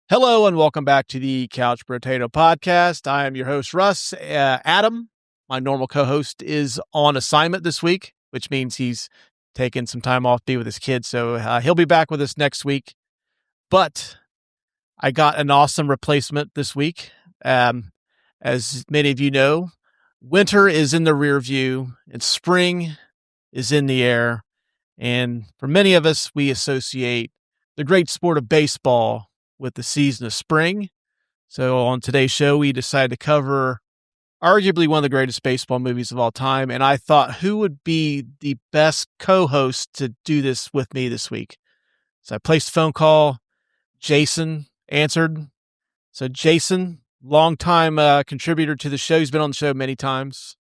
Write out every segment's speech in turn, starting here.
Hello and welcome back to the Couch Potato Podcast. I am your host, Russ. Adam, my normal co-host, is on assignment this week, which means he's taking some time off to be with his kids. So he'll be back with us next week. But I got an awesome replacement this week. As many of you know, winter is in the rear view and spring is in the air. And for many of us, we associate the great sport of baseball with the season of spring. So on today's show, we decided to cover arguably one of the greatest baseball movies of all time. And I thought, who would be the best co-host to do this with me this week? So I placed a phone call. Jason answered. So Jason, longtime contributor to the show. He's been on the show many times.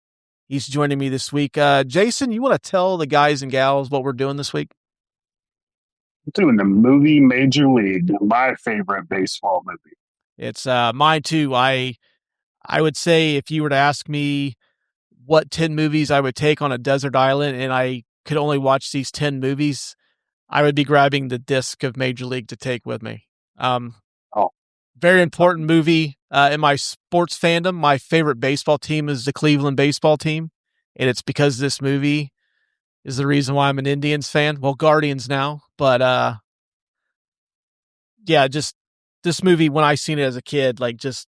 He's joining me this week. Jason, you want to tell the guys and gals what we're doing this week? Doing the movie Major League, my favorite baseball movie. It's mine too. I would say if you were to ask me what 10 movies I would take on a desert island and I could only watch these 10 movies, I would be grabbing the disc of Major League to take with me. Very important movie in my sports fandom. My favorite baseball team is the Cleveland baseball team, and it's because this movie is the reason why I'm an Indians fan. Well, Guardians now, but yeah, just this movie when I seen it as a kid, like just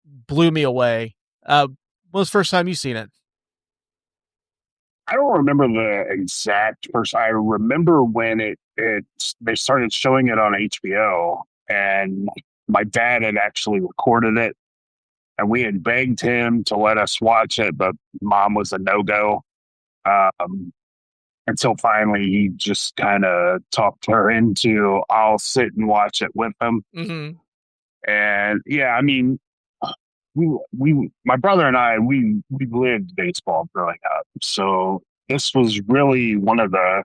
blew me away. When was the first time you seen it? I don't remember the exact first. I remember when they started showing it on HBO, and my dad had actually recorded it, and we had begged him to let us watch it, but mom was a no-go. Until finally he just kind of talked her into, I'll sit and watch it with him. Mm-hmm. And yeah, I mean, my brother and I, we lived baseball growing up. So this was really one of the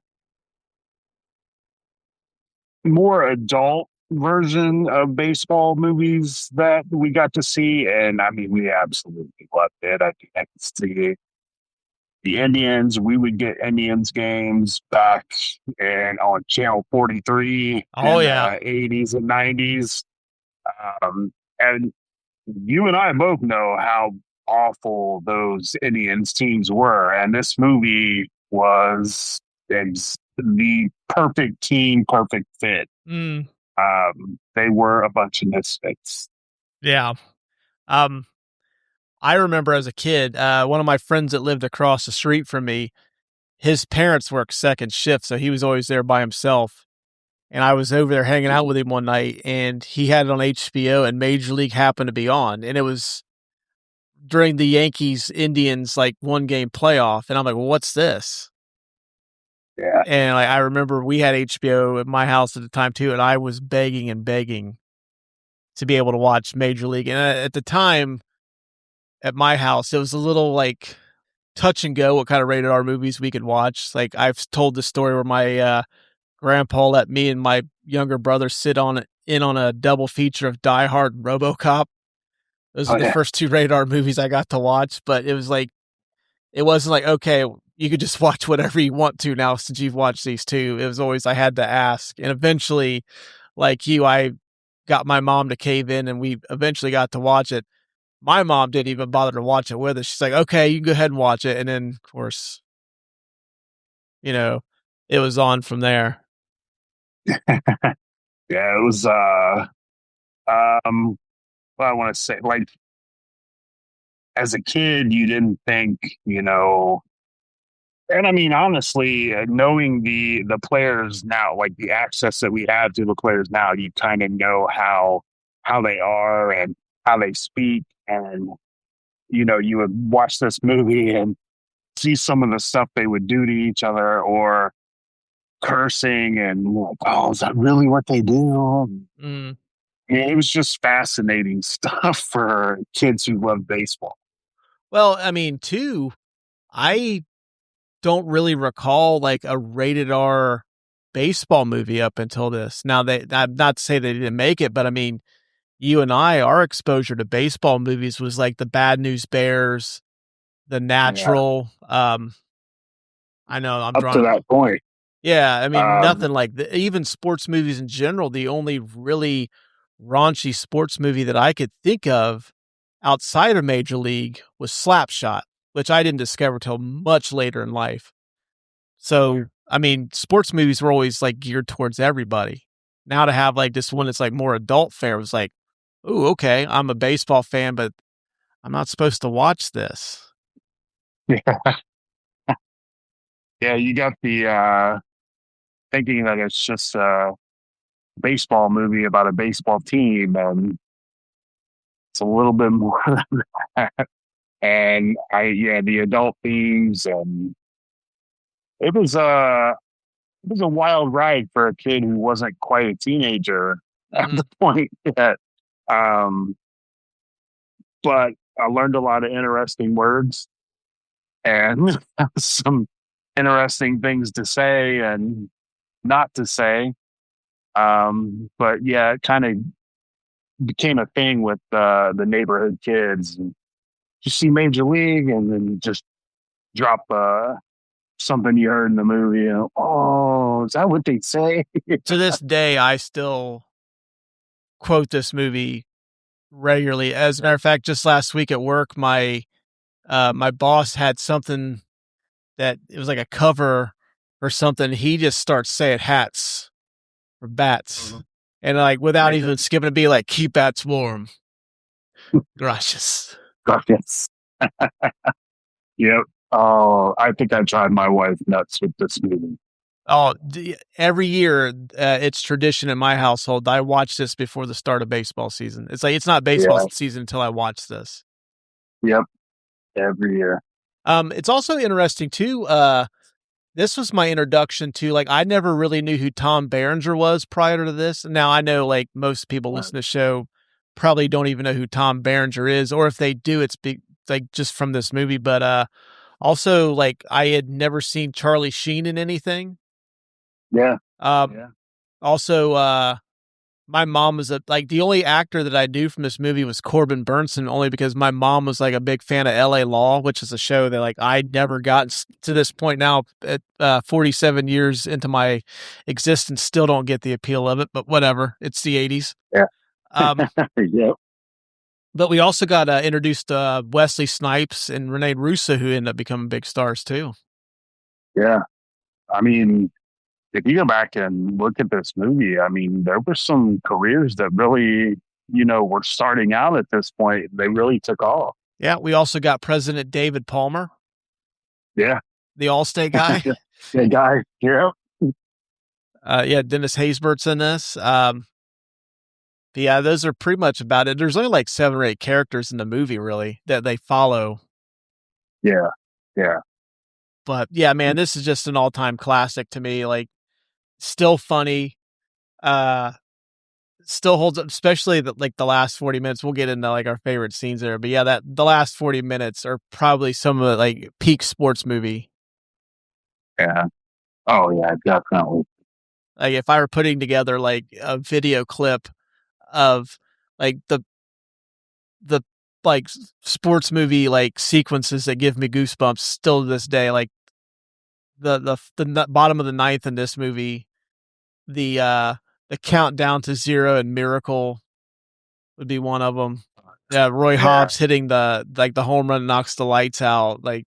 more adult version of baseball movies that we got to see. And I mean, we absolutely loved it. I could see the Indians. We would get Indians games back on Channel 43 Oh, in yeah. the 80s and 90s. And you and I both know how awful those Indians teams were. And this movie was the perfect team, perfect fit. Mm. They were a bunch of misfits. Yeah. I remember as a kid, one of my friends that lived across the street from me, his parents worked second shift, so he was always there by himself. And I was over there hanging out with him one night, and he had it on HBO, and Major League happened to be on. And it was during the Yankees-Indians, like, one-game playoff. And I'm like, well, what's this? Yeah. And I remember we had HBO at my house at the time, too, and I was begging and begging to be able to watch Major League. And at the time, at my house, it was a little, like, touch and go what kind of rated R movies we could watch. Like, I've told the story where my grandpa let me and my younger brother sit in on a double feature of Die Hard and RoboCop. Those are the first two rated R movies I got to watch, but it was like, it wasn't like, okay, you could just watch whatever you want to now since you've watched these two. It was always, I had to ask. And eventually, like you, I got my mom to cave in and we eventually got to watch it. My mom didn't even bother to watch it with us. She's like, okay, you can go ahead and watch it. And then, of course, it was on from there. Yeah, it was, well, I want to say, like, as a kid, you didn't think, and I mean, honestly, knowing the players now, like the access that we have to the players now, you kind of know how they are and how they speak, and you would watch this movie and see some of the stuff they would do to each other or cursing and like, oh, is that really what they do? Mm. It was just fascinating stuff for kids who love baseball. Well, I mean, too, I don't really recall like a rated R baseball movie up until this. Now, I'm not to say they didn't make it, but I mean, you and I, our exposure to baseball movies was like the Bad News Bears, The Natural. Yeah. I know I'm up to that point. Yeah, I mean, nothing like even sports movies in general. The only really raunchy sports movie that I could think of outside of Major League was Slapshot, which I didn't discover till much later in life. So, I mean, sports movies were always like geared towards everybody. Now to have like this one that's like more adult fare was like, oh, okay, I'm a baseball fan, but I'm not supposed to watch this. Yeah. Yeah, you got the thinking that it's just a baseball movie about a baseball team, and it's a little bit more than that. And the adult themes, and it was a it was a wild ride for a kid who wasn't quite a teenager at Mm-hmm. the point that um but I learned a lot of interesting words and some interesting things to say and not to say. But yeah, it kind of became a thing with the neighborhood kids. You see Major League, and then just drop something you heard in the movie. Oh, is that what they say? To this day, I still quote this movie regularly. As a matter of fact, just last week at work, my boss had something that it was like a cover or something. He just starts saying hats or bats, and like without even skipping a beat, like keep bats warm. Gracious. Yes. Yep. Oh, I think I drive my wife nuts with this movie. Oh, every year it's tradition in my household. I watch this before the start of baseball season. It's like it's not baseball Yeah. season until I watch this. Yep. Every year. It's also interesting too. This was my introduction to like I never really knew who Tom Berenger was prior to this. Now I know like most people listen to the show probably don't even know who Tom Berenger is, or if they do, it's like just from this movie. But also like I had never seen Charlie Sheen in anything. Yeah. Um, Also, my mom was like the only actor that I knew from this movie was Corbin Burnson, only because my mom was like a big fan of L.A. Law, which is a show that like I never got to this point now at 47 years into my existence, still don't get the appeal of it. But whatever, it's the 80s. Yeah. Um, Yep. but we also got introduced to Wesley Snipes and Rene Russo, who ended up becoming big stars too. Yeah. I mean, if you go back and look at this movie, I mean, there were some careers that really, were starting out at this point. They really took off. Yeah, we also got President David Palmer, Yeah. the Allstate guy. Yeah, guy. Yeah. Yeah, Dennis Haysbert's in this. Yeah, those are pretty much about it. There's only like 7 or 8 characters in the movie, really, that they follow. Yeah. Yeah. But yeah, man, this is just an all-time classic to me. Like, still funny. Uh, Still holds up, especially like the last 40 minutes. We'll get into like our favorite scenes there, but yeah, that the last 40 minutes are probably some of the like peak sports movie. Yeah. Oh, yeah, definitely. Like if I were putting together like a video clip of like the like sports movie like sequences that give me goosebumps still to this day, like the bottom of the ninth in this movie, the countdown to zero and Miracle would be one of them. Yeah, Roy Hobbs hitting the home run knocks the lights out. Like,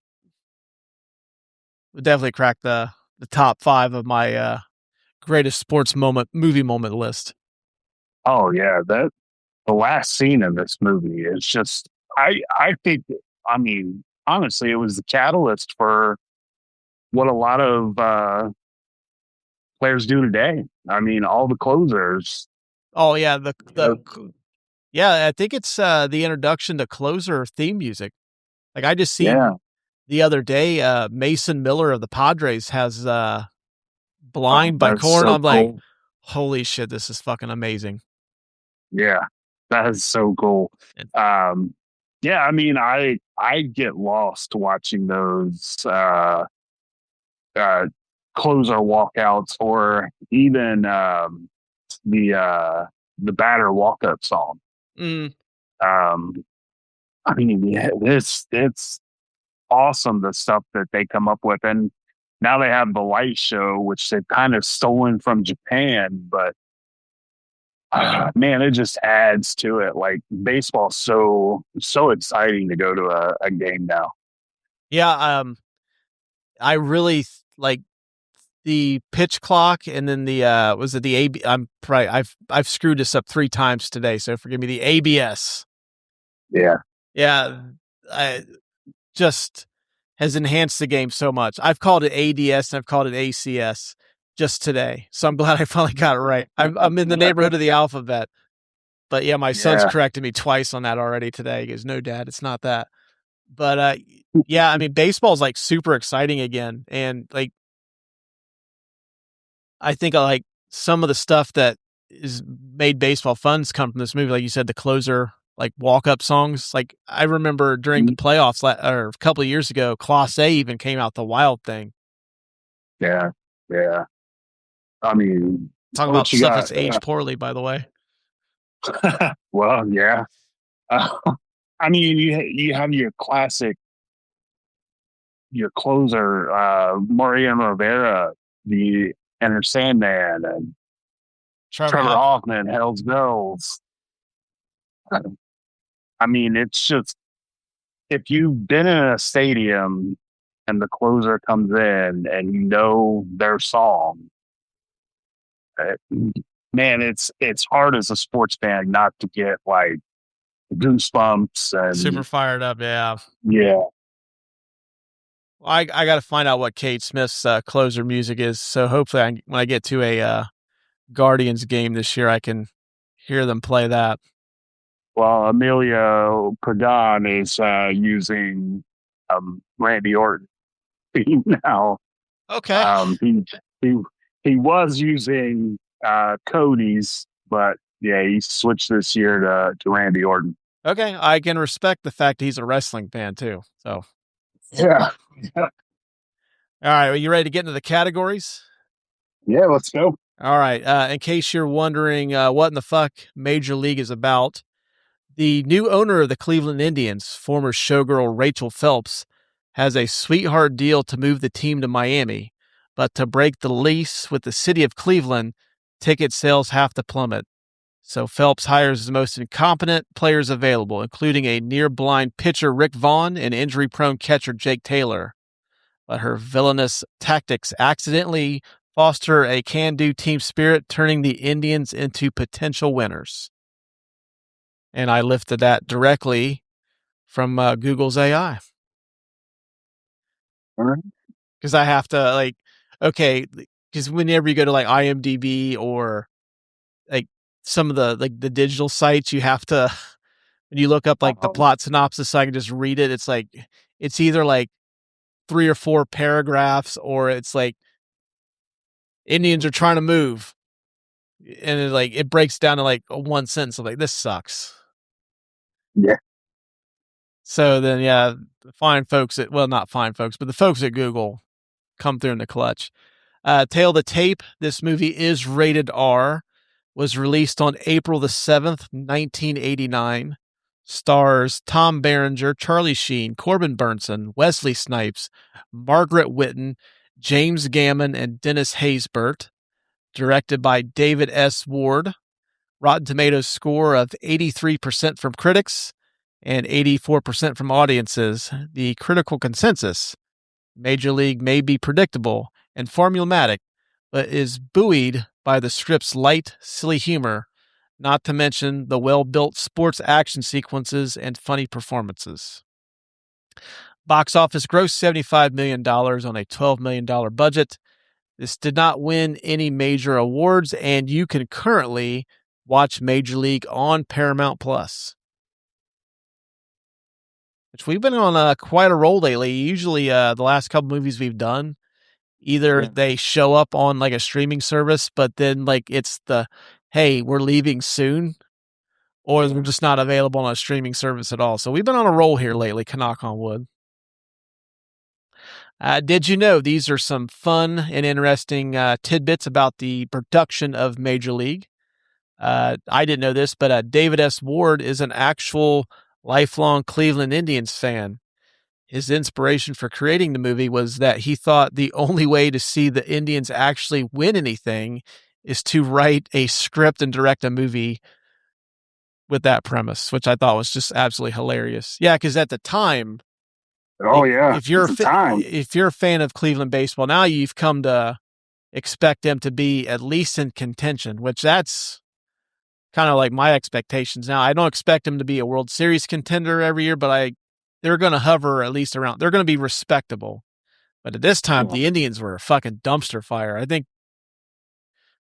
would definitely crack the top 5 of my greatest sports movie moment list. Oh, yeah. The last scene in this movie is just, I think, I mean, honestly, it was the catalyst for what a lot of players do today. I mean, all the closers. Oh yeah, yeah, I think it's the introduction to closer theme music. Like I just Yeah. seen the other day, Mason Miller of the Padres has Blind by That's Korn. so I'm like, cool. holy shit, this is fucking amazing. Yeah, that is so cool. And- Um, yeah, I mean, I get lost watching those uh, closer walkouts, or even the batter walk up song. Mm, Um, I mean, yeah, it's awesome the stuff that they come up with, and now they have the light show, which they've kind of stolen from Japan, but Man, it just adds to it. Like baseball's so exciting to go to a game now. Yeah, I really like the pitch clock, and then the was it the AB? I'm probably I've screwed this up 3 times today, so forgive me. The ABS, Yeah. yeah, I just has enhanced the game so much. I've called it ADS and I've called it ACS just today, so I'm glad I finally got it right. I'm in the neighborhood of the alphabet, but yeah, my son's Yeah. corrected me twice on that already today. He goes, "No, Dad, it's not that." But yeah, I mean, baseball's like super exciting again, and like I think like some of the stuff that is made baseball fun's come from this movie. Like you said, the closer, like walk up songs. Like I remember during the playoffs or a couple of years ago, Class A even came out the Wild Thing. Yeah. Yeah. I mean, Talking about what you stuff got? that's aged poorly, by the way. Well, yeah. Uh, I mean, you have your classic, your closer, Mariano Rivera, the Enter Sandman, and Trevor Trevor Hoffman. Hoffman, Hell's Bells. I mean, it's just if you've been in a stadium and the closer comes in and you know their song, uh, man, it's hard as a sports fan not to get like goosebumps Super and fired up, yeah. yeah. Well, I got to find out what Kate Smith's closer music is. So hopefully, when I get to a Guardians game this year, I can hear them play that. Well, Emilio Pagan is using Randy Orton now. Okay. He he he was using Cody's, but yeah, he switched this year to Randy Orton. Okay. I can respect the fact he's a wrestling fan too. So, Yeah, all right. Are you ready to get into the categories? yeah. Let's go. All right. In case you're wondering what in the fuck Major League is about, the new owner of the Cleveland Indians, former showgirl Rachel Phelps, has a sweetheart deal to move the team to Miami, but to break the lease with the city of Cleveland, ticket sales have to plummet. So Phelps hires the most incompetent players available, including a near-blind pitcher Rick Vaughn and injury-prone catcher Jake Taylor. But her villainous tactics accidentally foster a can-do team spirit, turning the Indians into potential winners. And I lifted that directly from Google's AI. All right. Because I have to okay, because whenever you go to like IMDb or like some of the digital sites, you have to when you look up like the plot synopsis, so I can just read it. It's like it's either like 3 or 4 paragraphs, or it's like Indians are trying to move, and it breaks down to like a one sentence. I'm like, this sucks. Yeah. So then, yeah, the fine folks not fine folks, but the folks at Google come through in the clutch. Tale of the Tape. This movie is rated R. Was released on April the 7th, 1989. Stars Tom Berenger, Charlie Sheen, Corbin Burnson, Wesley Snipes, Margaret Whitten, James Gammon, and Dennis Haysbert. Directed by David S. Ward. Rotten Tomatoes score of 83% from critics and 84% from audiences. The critical consensus: Major League may be predictable and formulaic, but is buoyed by the script's light, silly humor, not to mention the well-built sports action sequences and funny performances. Box office grossed $75 million on a $12 million budget. This did not win any major awards, and you can currently watch Major League on Paramount Plus. Which we've been on quite a roll lately. Usually, the last couple movies we've done, either they show up on like a streaming service, but then like it's hey, we're leaving soon, or they're just not available on a streaming service at all. So we've been on a roll here lately. Can knock on wood. Did you know these are some fun and interesting tidbits about the production of Major League? I didn't know this, but David S. Ward is an actual lifelong Cleveland Indians fan. His inspiration for creating the movie was that he thought the only way to see the Indians actually win anything is to write a script and direct a movie with that premise, which I thought was just absolutely hilarious. Yeah, because at the time, Oh yeah, if you're it's a time. if you're a fan of Cleveland baseball now, you've come to expect them to be at least in contention, which that's kind of like my expectations now. I don't expect them to be a World Series contender every year, but they're going to hover at least around. They're going to be respectable. But at this time, Yeah. the Indians were a fucking dumpster fire. I think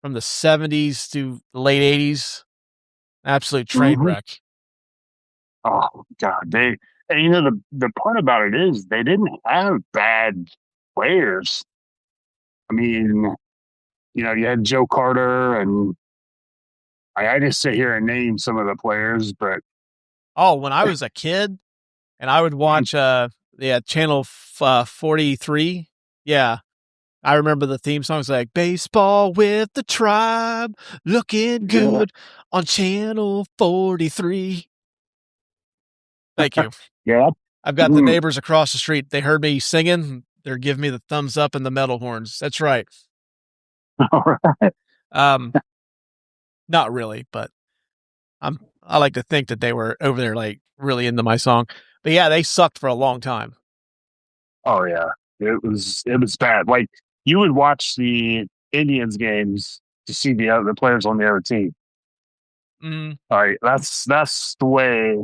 from the 70s to the late 80s, absolute train Mhm. wreck. Oh God, and the part about it is they didn't have bad players. I mean, you had Joe Carter, and I just sit here and name some of the players, but Oh, when I was a kid and I would watch channel 43. Yeah. I remember the theme songs like Baseball with the Tribe, looking yeah, good on channel 43. Thank you. yeah. I've got the neighbors across the street. They heard me singing. They're giving me the thumbs up and the metal horns. That's right. All right. Um, not really, but I like to think that they were over there like really into my song. But yeah, they sucked for a long time. Oh yeah, it was bad. Like you would watch the Indians games to see the players on the other team. Mm, All right, that's the way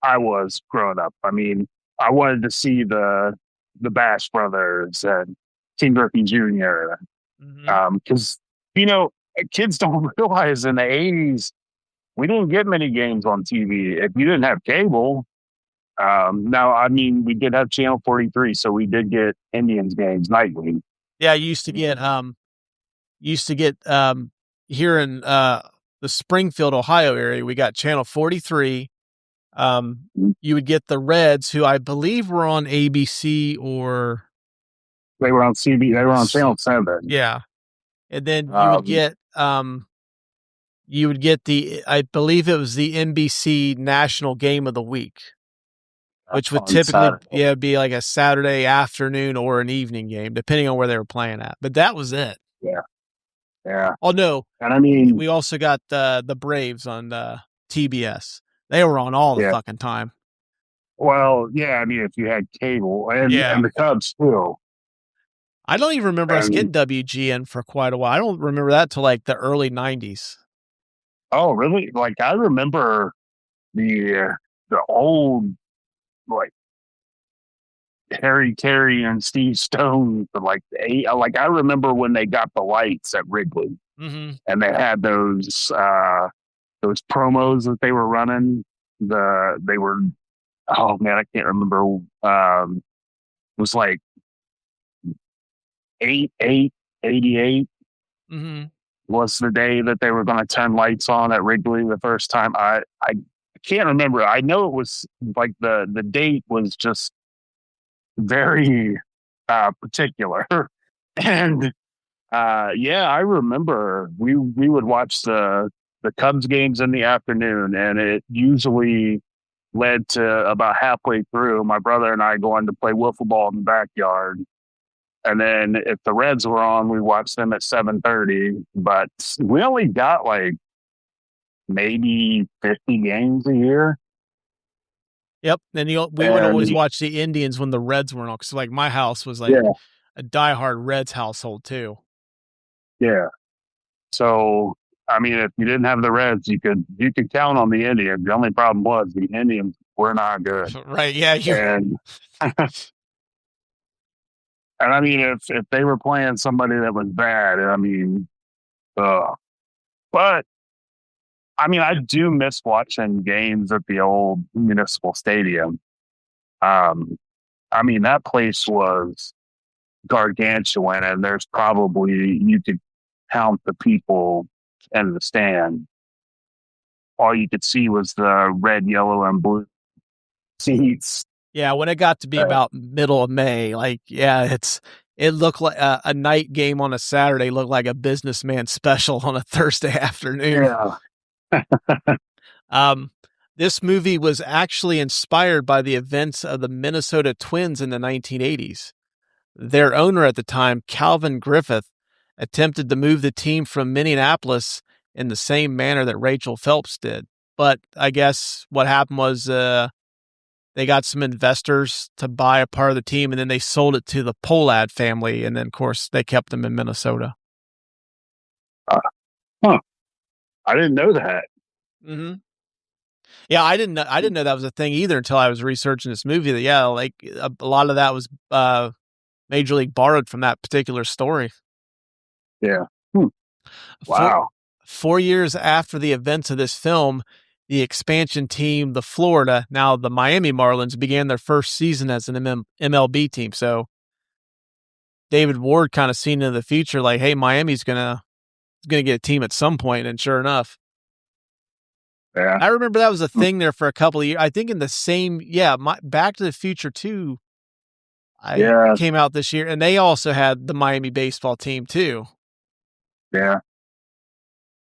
I was growing up. I mean, I wanted to see the Bash brothers and King Griffey Jr. hmm Because kids don't realize in the '80s we didn't get many games on TV if you didn't have cable. Now, I mean, we did have Channel 43, so we did get Indians games nightly. Yeah, I used to get here in the Springfield, Ohio area. We got channel 43. You would get the Reds, who I believe were on ABC or They were on CB. They were on Channel 7. yeah, and then Um, you would get the I believe it was the NBC National Game of the Week, which would on typically Saturday. be like a Saturday afternoon or an evening game, depending on where they were playing at. But that was it. Yeah, yeah. Oh no, And I mean, we also got the Braves on TBS. They were on all the yeah. fucking time. Well, yeah. I mean, if you had cable and Yeah. the Cubs too. I don't even remember us getting And WGN for quite a while. I don't remember that till like the early 90s. oh, really? Like I remember the old like Harry Carey and Steve Stone for like like I remember when they got the lights at Wrigley Mm-hmm. and they had those promos that they were running. They were oh man, I can't remember. It was like 88 Mm-hmm. was the day that they were going to turn lights on at Wrigley the first time. I can't remember. I know it was like the date was just very particular, and yeah, I remember we would watch the Cubs games in the afternoon, and it usually led to about halfway through my brother and I going to play wiffle ball in the backyard. And then if the Reds were on, we watched them at 7:30. But we only got like maybe 50 games a year. Yep. And we would always And watch the Indians when the Reds weren't on. Because like my house was like yeah, a diehard Reds household too. yeah. So I mean, if you didn't have the Reds, you could count on the Indians. The only problem was the Indians were not good. Right. Yeah. And and I mean, if they were playing somebody that was bad, I mean, but I mean, I do miss watching games at the old municipal stadium. Um, I mean, that place was gargantuan, and there's probably you could count the people in the stand. All you could see was the red, yellow, and blue seats. Yeah. When it got to be Uh, about middle of May, like, yeah, it looked like a night game on a Saturday looked like a businessman special on a Thursday afternoon. yeah, Um, this movie was actually inspired by the events of the Minnesota Twins in the 1980s. Their owner at the time, Calvin Griffith, attempted to move the team from Minneapolis in the same manner that Rachel Phelps did. But I guess what happened was they got some investors to buy a part of the team, and then they sold it to the Polad family, and then, of course, they kept them in Minnesota. Huh. I didn't know that. Mm-hmm. Yeah, I didn't know that was a thing either until I was researching this movie. That like a lot of that was Major League borrowed from that particular story. Yeah. Wow. 4 years after the events of this film, the expansion team, the Florida, now the Miami Marlins, began their first season as an MLB team. So David Ward kind of seen in the future, like, hey, Miami's gonna get a team at some point, and sure enough. Yeah. I remember that was a thing there for a couple of years. I think in the same, Back to the Future 2 came out this year, and they also had the Miami baseball team too. Yeah.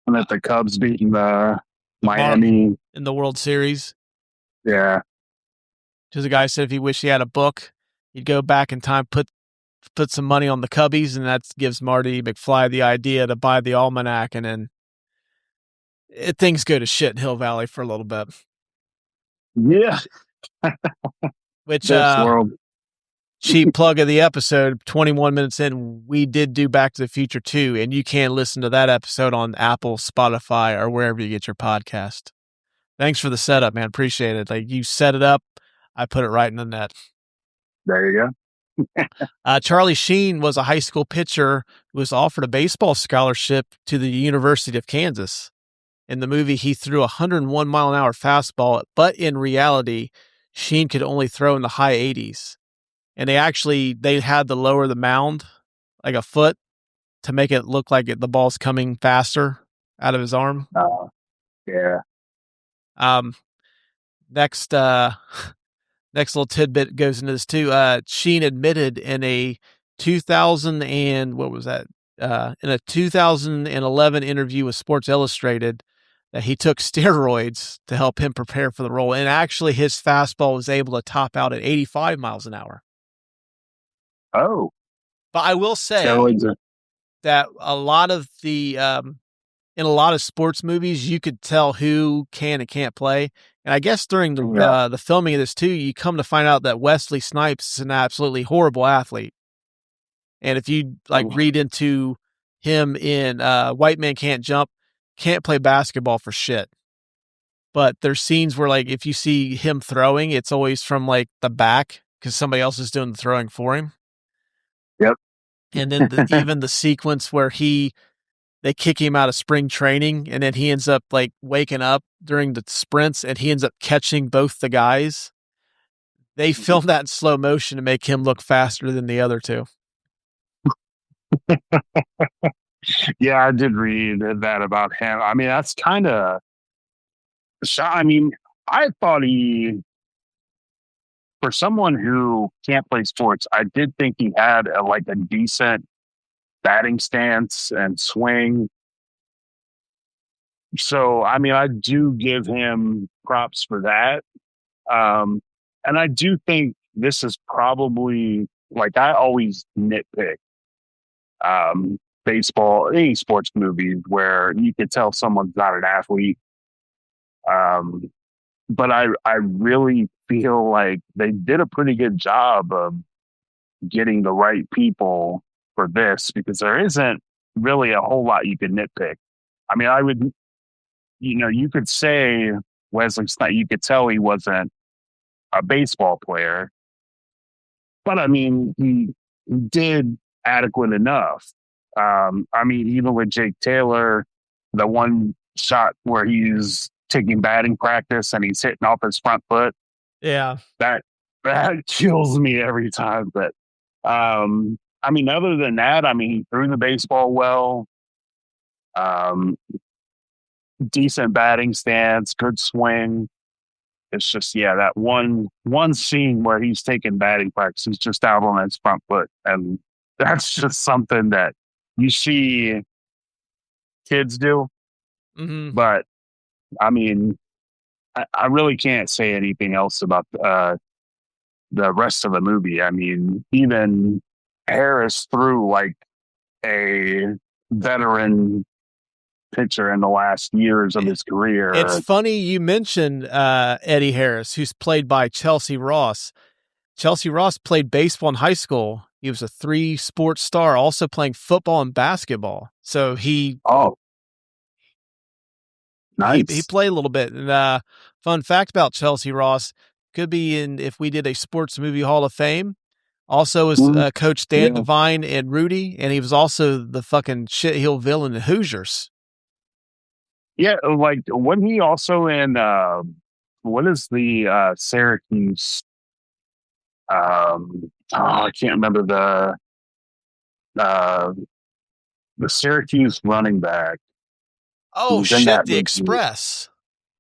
And that the Cubs beating the Miami in the World Series. Yeah. Because the guy said if he wished he had a book, he'd go back in time, put some money on the Cubbies, and that gives Marty McFly the idea to buy the almanac, and then things go to shit in Hill Valley for a little bit. Yeah. Which, world. cheap plug of the episode, 21 minutes in, we did do Back to the Future 2, and you can listen to that episode on Apple, Spotify, or wherever you get your podcast. Thanks for the setup, man. Appreciate it. Like, you set it up, I put it right in the net. There you go. Charlie Sheen was a high school pitcher who was offered a baseball scholarship to the University of Kansas. In the movie, he threw a 101-mile-an-hour fastball, but in reality, Sheen could only throw in the high 80s. And they had to lower the mound like a foot to make it look like the ball's coming faster out of his arm. Yeah. Next little tidbit goes into this too. Sheen admitted in a 2011 interview with Sports Illustrated that he took steroids to help him prepare for the role. And actually his fastball was able to top out at 85 miles an hour. Oh. But I will say that a lot of the, in a lot of sports movies, you could tell who can and can't play. And I guess during the filming of this too, you come to find out that Wesley Snipes is an absolutely horrible athlete. And if you read into him in White Man Can't Jump, can't play basketball for shit. But there's scenes where if you see him throwing, it's always from the back because somebody else is doing the throwing for him. Yep. And then even the sequence where they kick him out of spring training, and then he ends up waking up during the sprints, and he ends up catching both the guys. They filmed that in slow motion to make him look faster than the other two. Yeah, I did read that about him. I mean, that's kind of. I mean, I thought for someone who can't play sports, I did think he had a decent batting stance and swing. So, I mean, I do give him props for that. And I do think this is probably, I always nitpick baseball, any sports movies where you could tell someone's not an athlete. But I really feel like they did a pretty good job of getting the right people for this, because there isn't really a whole lot you could nitpick. I mean, I would, you could say Wesley Snipes, you could tell he wasn't a baseball player, but I mean, he did adequate enough. I mean, even with Jake Taylor, the one shot where he's taking batting practice and he's hitting off his front foot. Yeah. That kills me every time. But, I mean, other than that, I mean, he threw the baseball well, decent batting stance, good swing. It's just, that one scene where he's taking batting practice, he's just out on his front foot. And that's just something that you see kids do. Mm-hmm. But, I mean, I really can't say anything else about the rest of the movie. I mean, even Harris threw a veteran pitcher in the last years of his It's career. funny you mentioned Eddie Harris, who's played by Chelsea Ross. Chelsea Ross played baseball in high school. He was a 3-sport star, also playing football and basketball. So Oh, he nice. played a little bit. And fun fact about Chelsea Ross, could be in if we did a sports movie Hall of Fame. Also was Mhm. Coach Dan Yeah. Devine and Rudy, and he was also the fucking shitheel villain in Hoosiers. Yeah, like wasn't he also in what is the Syracuse I can't remember uh the Syracuse running back. He Oh was in shit, that The movie. Express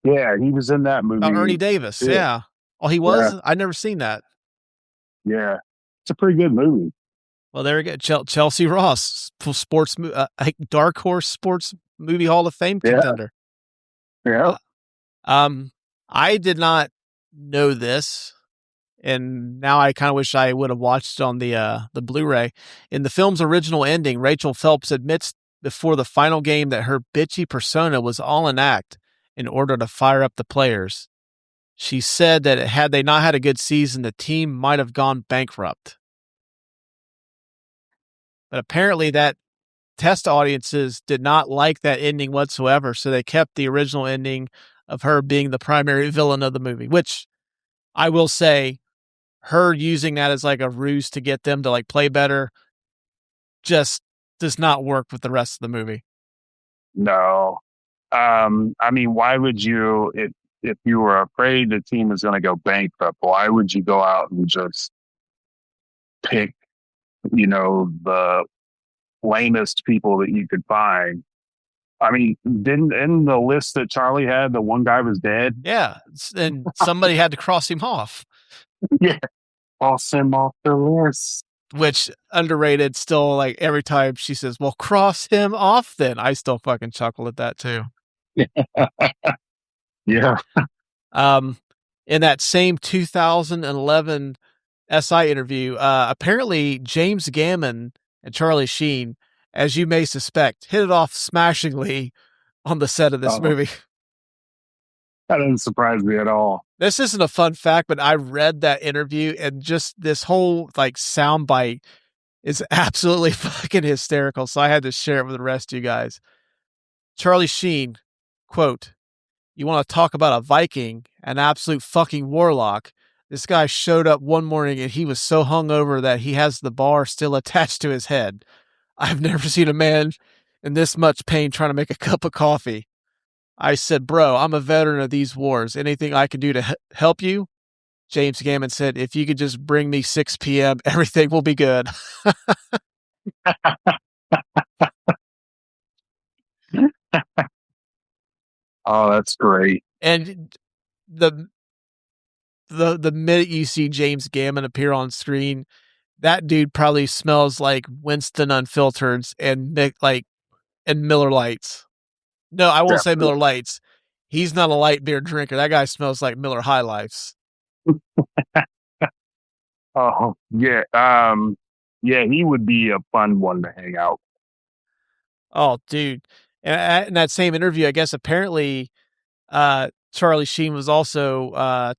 Yeah, he was in that about Ernie movie Davis. too. Yeah. Oh, he Yeah, was. I'd never seen that. yeah. It's a pretty good movie. Well, there we go. Chelsea Ross, sports, dark horse sports movie Hall of Fame Yeah, contender. yeah. Uh, um, I did not know this, and now I kind of wish I would have watched it on the Blu-ray. In the film's original ending, Rachel Phelps admits before the final game that her bitchy persona was all an act in order to fire up the players. She said that had they not had a good season, the team might have gone bankrupt. But apparently, that test audiences did not like that ending whatsoever, so they kept the original ending of her being the primary villain of the movie, which I will say her using that as like a ruse to get them to like play better just does not work with the rest of the movie. No. I mean, why would you if you were afraid the team is gonna go bankrupt, why would you go out and just pick, the lamest people that you could find? I mean, didn't in the list that Charlie had, the one guy was dead? Yeah, and somebody had to cross him off, Yeah. Cross him off the list. which underrated still like every time she says, "Well, cross him off then." I still fucking chuckle at that too. Yeah. Um in that same 2011 SI interview, apparently James Gammon and Charlie Sheen, as you may suspect, hit it off smashingly on the set of this Oh, movie. that doesn't surprise me at all. This isn't a fun fact, but I read that interview and just this whole like soundbite is absolutely fucking hysterical. So I had to share it with the rest of you guys. Charlie Sheen, quote, "You want to talk about a Viking, an absolute fucking warlock? This guy showed up one morning and he was so hungover that he has the bar still attached to his head. I've never seen a man in this much pain trying to make a cup of coffee. I said, bro, I'm a veteran of these wars. Anything I can do to help you?" James Gammon said, "If you could just bring me 6 p.m., everything will be good." Oh, that's great. And the the minute you see James Gammon appear on screen, that dude probably smells like Winston Unfiltered and and Miller Lights. No, I won't say Definitely. Miller Lights. He's not a light beer drinker. That guy smells like Miller High Lifes. Oh, yeah. Yeah, he would be a fun one to hang out. Oh, dude. And in that same interview, I guess apparently Charlie Sheen was also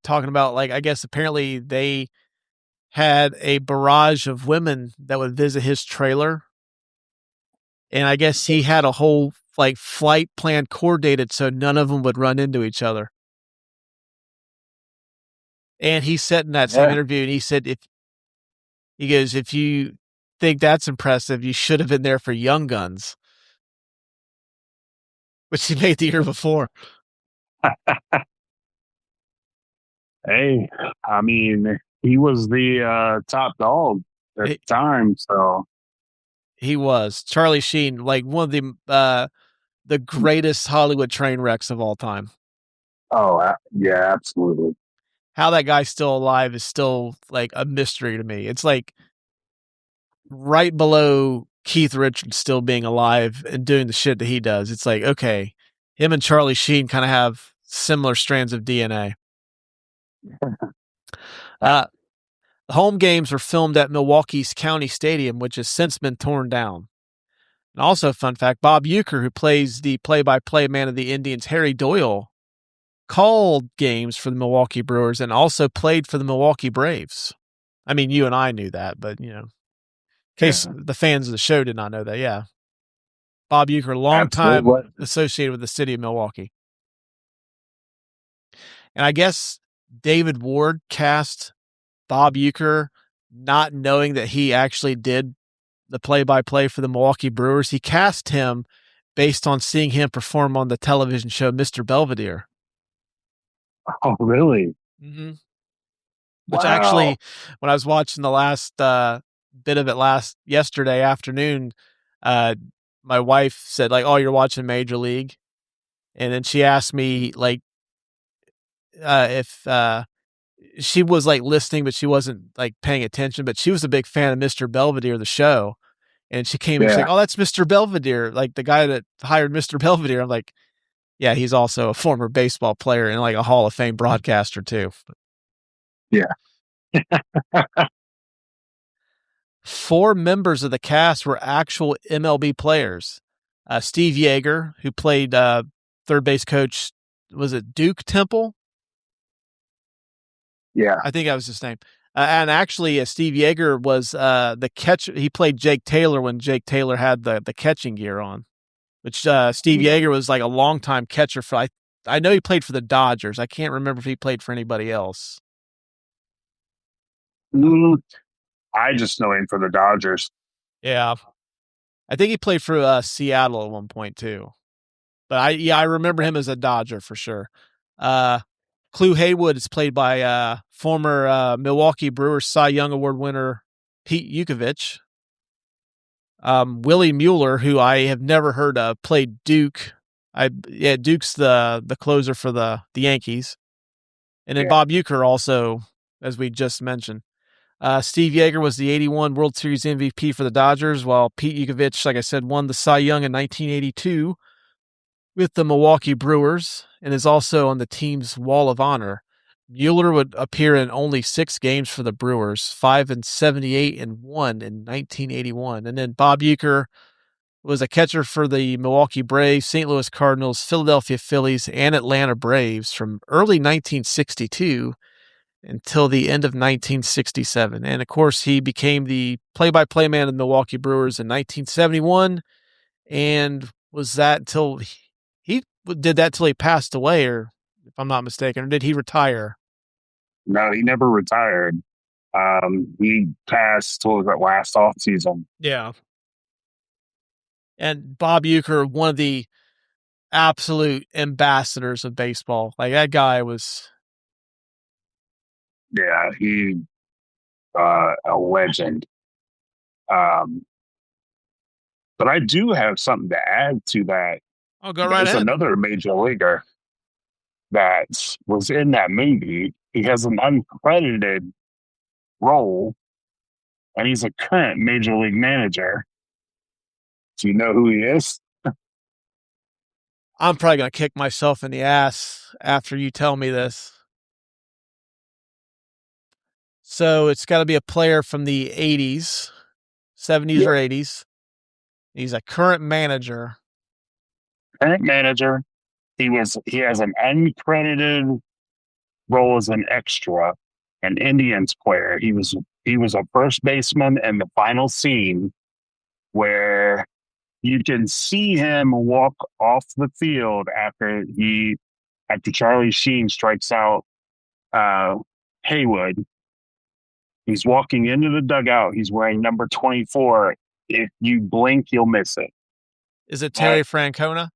talking about like I guess apparently they had a barrage of women that would visit his trailer, and I guess he had a whole like flight plan coordinated so none of them would run into each other. And he said in that same Yeah. interview, and he said if you think that's impressive, you should have been there for Young Guns, which he made the year before. Hey, I mean, he was the top dog at He, the time, so he was Charlie Sheen, like one of the greatest Hollywood train wrecks of all time. oh yeah, absolutely. How that guy's still alive is still like a mystery to me. It's like right below Keith Richards still being alive and doing the shit that he does. It's like, okay, him and Charlie Sheen kind of have similar strands of DNA. Uh, the home games were filmed at Milwaukee's County Stadium, which has since been torn down. And also, fun fact, Bob Uecker, who plays the play-by-play man of the Indians, Harry Doyle, called games for the Milwaukee Brewers and also played for the Milwaukee Braves. I mean, you and I knew that, but, in case Yeah, the fans of the show did not know that, yeah. Bob Uecker, long absolutely. time associated with the city of Milwaukee. And I guess David Ward cast Bob Uecker not knowing that he actually did the play-by-play for the Milwaukee Brewers. He cast him based on seeing him perform on the television show Mr. Belvedere. Oh, really? Mm-hmm. Which Wow. actually, when I was watching the last bit of it yesterday afternoon, uh, my wife said, like, "Oh, you're watching Major League," and then she asked me like if she was like listening, but she wasn't like paying attention. But she was a big fan of Mr. Belvedere, the show, and she came and she's Yeah. like, "Oh, that's Mr. Belvedere, like the guy that hired Mr. Belvedere." I'm like, "Yeah, he's also a former baseball player and like a Hall of Fame broadcaster too." Yeah. 4 members of the cast were actual MLB players. Steve Yeager, who played third base coach, was it Duke Temple? Yeah. I think that was his name. And actually, Steve Yeager was the catcher. He played Jake Taylor when Jake Taylor had the catching gear on, which Steve Yeager was like a longtime catcher for. I know he played for the Dodgers. I can't remember if he played for anybody else. Mm, I just know him for the Dodgers. Yeah, I think he played for Seattle at one point too. But I remember him as a Dodger for sure. Uh, Clu Haywood is played by former Milwaukee Brewers Cy Young Award winner Pete Yukovich. Willie Mueller, who I have never heard of, played Duke. Duke's the closer for the Yankees, and then Yeah. Bob Uecker also, as we just mentioned. Steve Yeager was the '81 World Series MVP for the Dodgers, while Pete Yukovich, like I said, won the Cy Young in 1982 with the Milwaukee Brewers and is also on the team's Wall of Honor. Mueller would appear in only 6 games for the Brewers, 5 in 78 and 1 in 1981. And then Bob Uecker was a catcher for the Milwaukee Braves, St. Louis Cardinals, Philadelphia Phillies, and Atlanta Braves from early 1962 until the end of 1967. And of course, he became the play-by-play man of the Milwaukee Brewers in 1971 and was that until he did that till he passed away, or if I'm not mistaken, or did he retire? No, he never retired. He passed, what was that, last off season? Yeah. And Bob Uecker, one of the absolute ambassadors of baseball. Like that guy was. Yeah, he a legend. Um, but I do have something to add to that. Oh, go right There's ahead. another major leaguer that was in that movie. He has an uncredited role, and he's a current major league manager. Do you know who he is? I'm probably gonna kick myself in the ass after you tell me this. So it's got to be a player from the '80s, '70s or Yep, '80s. He's a current manager. current manager. He has an uncredited role as an extra, an Indians player. He was a first baseman in the final scene where you can see him walk off the field after Charlie Sheen strikes out Haywood. He's walking into the dugout. He's wearing number 24. If you blink, you'll miss it. Is it That Terry Francona?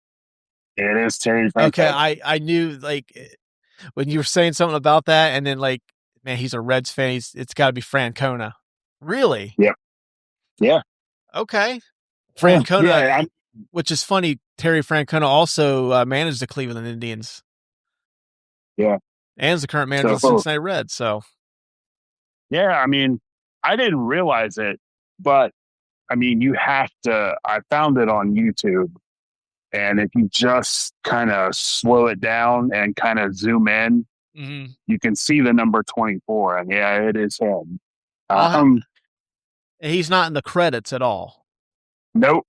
it is Terry Okay, Francona. I knew like when you were saying something about that, and then like, man, he's a Reds fan. It's got to be Francona. Really? Yep. Yeah. Okay, Francona. Yeah. Which is funny. Terry Francona also managed the Cleveland Indians Yeah. and is the current manager of the So Cincinnati Reds. So, yeah, I mean, I didn't realize it, but I mean, you have to. I found it on YouTube, and if you just kind of slow it down and kind of zoom in, mhm. you can see the number 24, and yeah, it is him. I'll ha- Um, he's not in the credits at all. nope,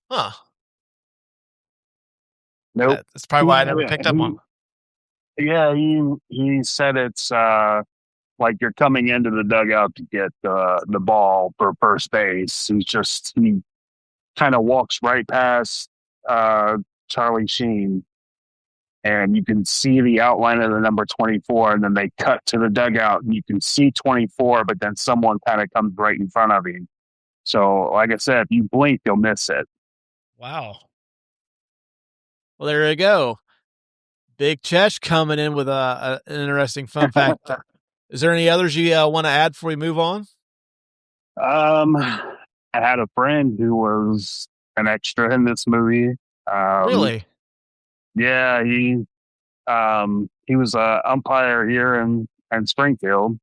Huh. Nope. That's probably why I never picked up on. Yeah, he said it's like you're coming into the dugout to get the ball for first base. He kind of walks right past uh, Charlie Sheen, and you can see the outline of the number 24, and then they cut to the dugout, and you can see 24, but then someone kind of comes right in front of you. So, like I said, if you blink, you'll miss it. Wow. Well, there you go. Big Chesh coming in with an interesting fun fact. Is there any others you want to add before we move on? I had a friend who was an extra in this movie. Really? Yeah, he was a umpire here in Springfield.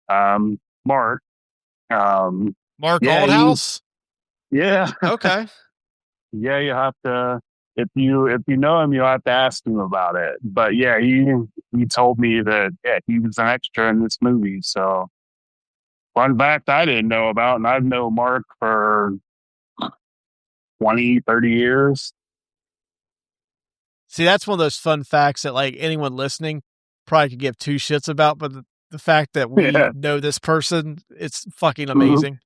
Mark. Um, Mark yeah, Aldhouse? yeah, Okay. yeah. You have to if you know him, you'll have to ask him about it. But yeah, he told me that he was an extra in this movie. So fun fact I didn't know about, and I've known Mark for 20, 30 years. See, that's one of those fun facts that like anyone listening probably could give two shits about, but the fact that we Yeah. know this person, it's fucking Mhm. amazing.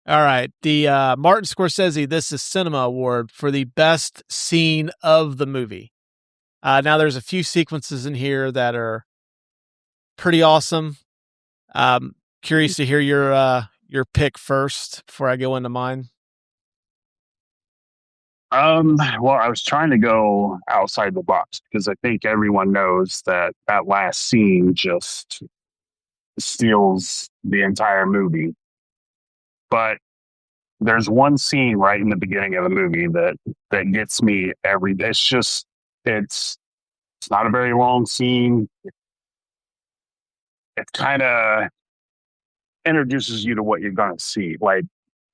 All right. The Martin Scorsese This Is Cinema Award for the best scene of the movie. Now, there's a few sequences in here that are pretty awesome. Curious to hear your pick first before I go into mine. Well, I was trying to go outside the box because I think everyone knows that that last scene just steals the entire movie. But there's one scene right in the beginning of the movie that gets me every. It's not a very long scene. It kind of introduces you to what you're gonna see. Like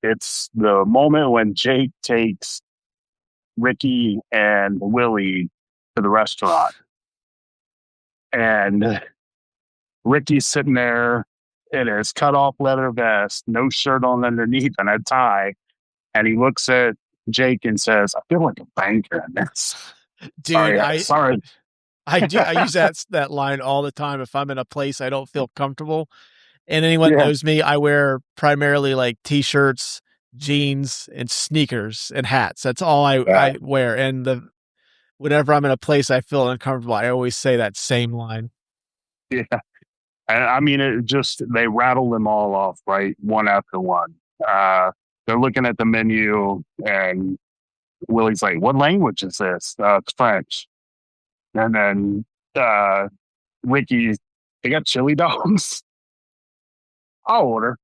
it's the moment when Jake takes Ricky and Willie to the restaurant, and Ricky's sitting there in his cut off leather vest, no shirt on underneath, and a tie. And he looks at Jake and says, I feel like a banker in this. Dude, Sorry. I use that line all the time if I'm in a place I don't feel comfortable. And anyone Yeah. knows me, I wear primarily like t-shirts, jeans, and sneakers and hats. That's all I wear. And whenever I'm in a place I feel uncomfortable, I always say that same line. Yeah. And I mean, they rattle them all off, right? One after one. They're looking at the menu, and Willie's like, what language is this? It's French. And then Ricky, they got chili dogs. I'll order.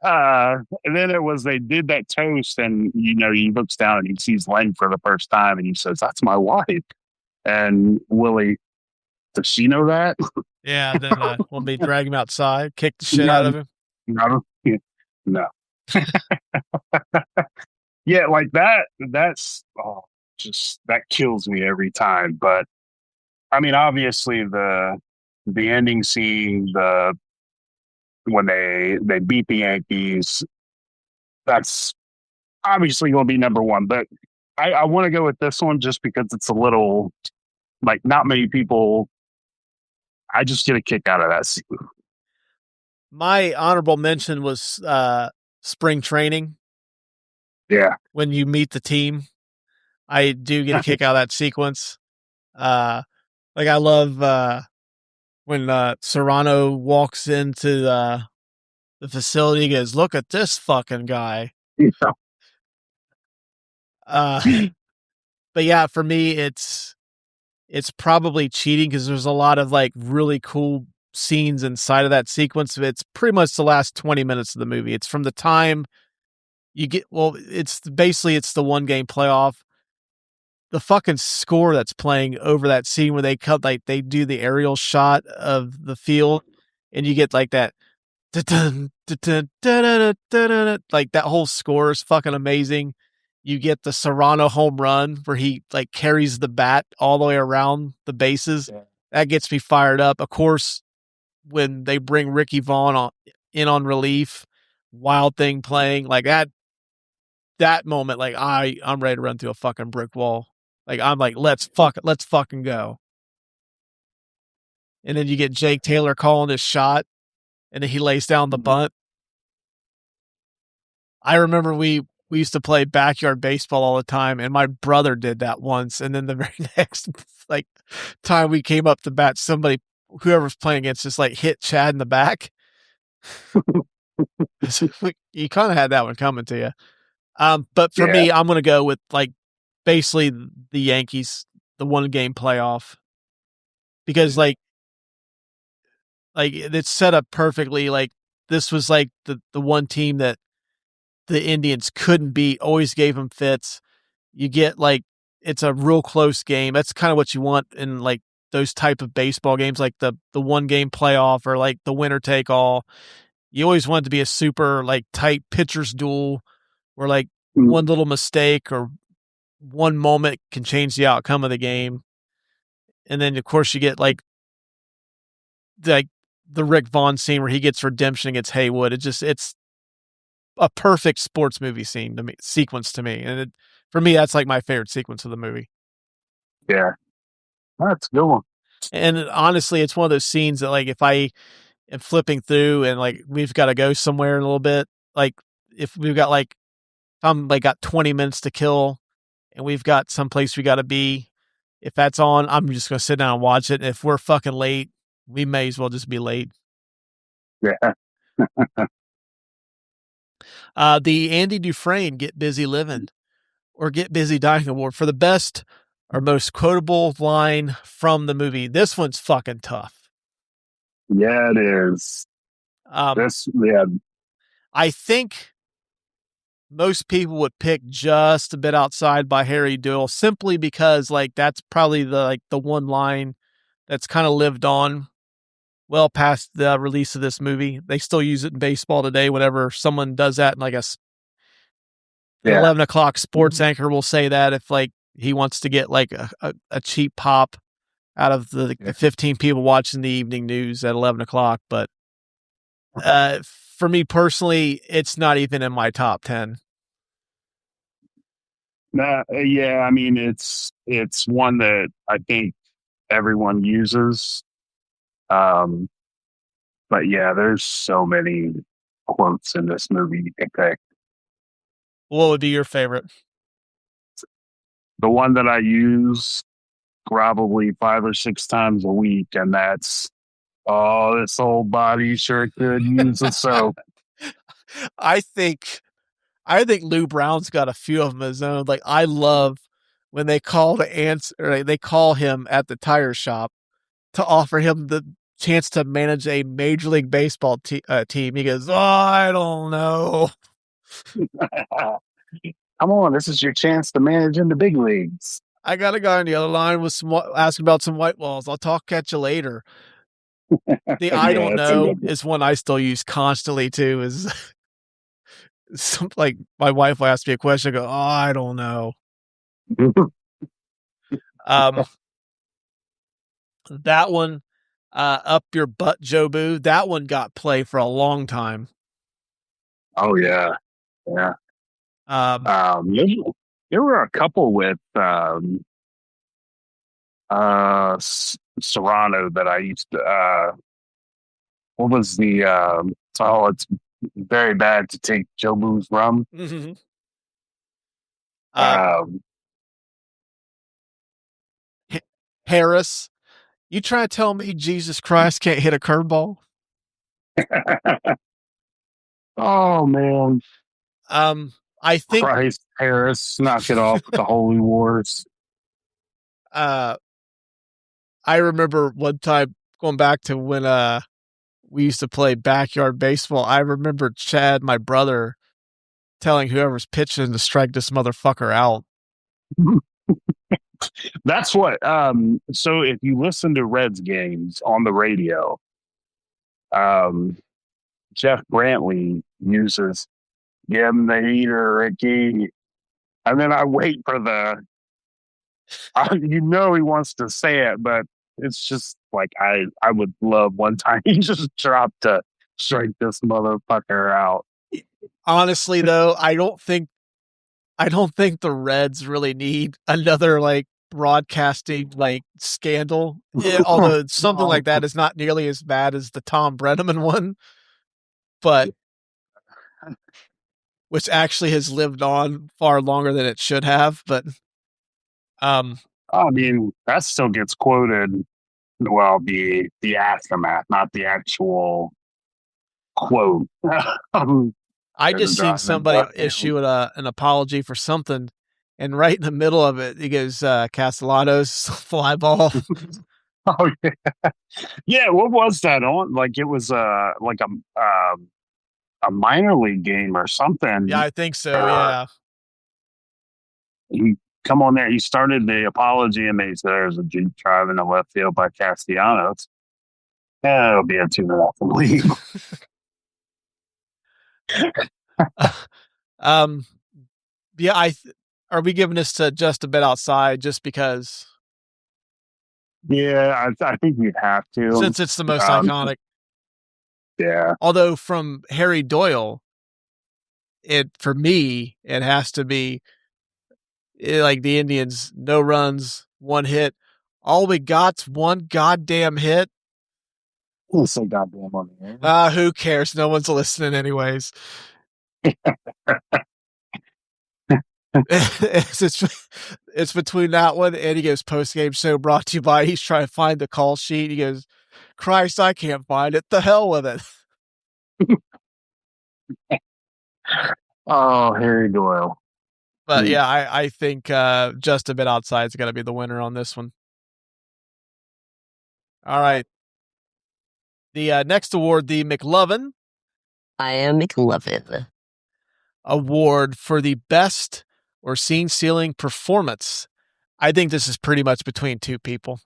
And then they did that toast, and he looks down and he sees Len for the first time, and he says, "That's my wife." And Willie, does she know that? Yeah, then we'll be drag him outside, kick the shit out No, of him. no. Yeah, like that. That's just that kills me every time. But I mean, obviously the ending scene, when they beat the Yankees, that's obviously going to be number one. But I want to go with this one just because it's a little like not many people. I just get a kick out of that scene. My honorable mention was spring training. Yeah. When you meet the team, I do get a kick out of that sequence. Like I love when Serrano walks into the facility, he goes, "Look at this fucking guy." Yeah. But yeah, for me, it's probably cheating because there's a lot of like really cool scenes inside of that sequence. It's pretty much the last 20 minutes of the movie. It's from the time it's the one game playoff. The fucking score that's playing over that scene where they do the aerial shot of the field and you get like that like that whole score is fucking amazing. You get the Serrano home run where he like carries the bat all the way around the bases. Yeah. That gets me fired up. Of course, when they bring Ricky Vaughn in on relief, Wild Thing playing, like that moment, like I'm ready to run through a fucking brick wall. Like I'm like, let's fucking go. And then you get Jake Taylor calling his shot, and then he lays down the bunt. I remember we used to play backyard baseball all the time, and my brother did that once. And then the very next like time we came up to bat, somebody whoever's playing against just like hit Chad in the back. You kind of had that one coming to you. But for Yeah. me, I'm gonna go with like basically the Yankees, the 1-game playoff, because like it's set up perfectly. Like this was like the one team that the Indians couldn't beat, always gave them fits. You get like it's a real close game. That's kind of what you want in like those type of baseball games, like the 1-game playoff or like the winner take all. You always want it to be a super like tight pitcher's duel where like one little mistake or one moment can change the outcome of the game. And then of course you get like the Rick Vaughn scene where he gets redemption against Haywood. It's a perfect sports movie sequence to me. And for me, that's like my favorite sequence of the movie. Yeah. That's a good one. And honestly, it's one of those scenes that like if I am flipping through and like we've got to go somewhere in a little bit, like if we've got like I'm like got 20 minutes to kill and we've got someplace we got to be, if that's on, I'm just gonna sit down and watch it. And if we're fucking late, we may as well just be late. Yeah. The Andy Dufresne Get Busy Living or Get Busy Dying Award for the best or most quotable line from the movie. This one's fucking tough. Yeah, it is. Yeah. I think most people would pick Just a Bit Outside by Harry Doyle simply because like that's probably the one line that's kind of lived on well past the release of this movie. They still use it in baseball today. Whenever someone does that, and like an 11 o'clock sports anchor will say that if like he wants to get like a cheap pop out of the 15 people watching the evening news at 11 o'clock. But for me personally, it's not even in my top 10. Yeah, I mean it's one that I think everyone uses. But yeah, there's so many quotes in this movie you can pick. What would be your favorite? The one that I use probably 5 or 6 times a week, and that's, "Oh, this old body sure could use a soap." I think Lou Brown's got a few of them his own. Like I love when they call to answer, or they call him at the tire shop to offer him the chance to manage a Major League Baseball team. He goes, "Oh, I don't know. Come on, this is your chance to manage in the big leagues. I got a guy on the other line with some asking about some white walls. I'll talk at you later." The "I Yeah, don't that's a know" good one. is one I still use constantly too. Is like my wife will ask me a question, I go, "Oh, I don't know." Um, that one, "Up Your Butt, Jobu." That one got play for a long time. Oh yeah, yeah. Um, There were a couple with Serrano that I used to. What was the? Oh, it's very bad to take Jobu's rum. Um, Harris, you trying to tell me Jesus Christ can't hit a curveball? oh man, I think Christ, Harris, knock it off with the Holy Wars. I remember one time going back to when we used to play backyard baseball. I remember Chad, my brother, telling whoever's pitching to strike this motherfucker out. That's what. So if you listen to Reds games on the radio, um, Jeff Brantley uses "Give him the heater, Ricky," and then I wait for he wants to say it, but it's just like I would love one time he just dropped to strike this motherfucker out. Honestly, though, I don't think the Reds really need another like broadcasting like scandal. Although something like that is not nearly as bad as the Tom Brenneman one, but which actually has lived on far longer than it should have. But I mean, that still gets quoted. Well, the aftermath, not the actual quote. I There's a just seen driving somebody truck. issue an apology for something, and right in the middle of it, he goes, Castellanos fly ball. Oh yeah, yeah. What was that on? Like it was like a minor league game or Yeah, something. I think so. Uh, Yeah. he come on there. He started the apology and they said there's a Jeep driving the left field by Castellanos. Yeah, it'll be a 2-0 lead. um, yeah, are we giving this to just a bit outside just because Yeah, I think you'd have to. since it's the most Um, iconic? yeah. Although from Harry Doyle, it for me it has to be like the Indians, no runs, one hit. All we got's one goddamn hit. We'll say goddamn on the air. Who cares? No one's listening anyways. it's between that one and he goes post game show brought to you by. He's trying to find the call sheet. He goes, Christ, I can't find it. The hell with it. Oh, Harry Doyle. But yeah, I think just a bit outside is going to be the winner on this one. All right. The next award, the McLovin I am McLovin. Award for the best or scene stealing performance. I think this is pretty much between two people.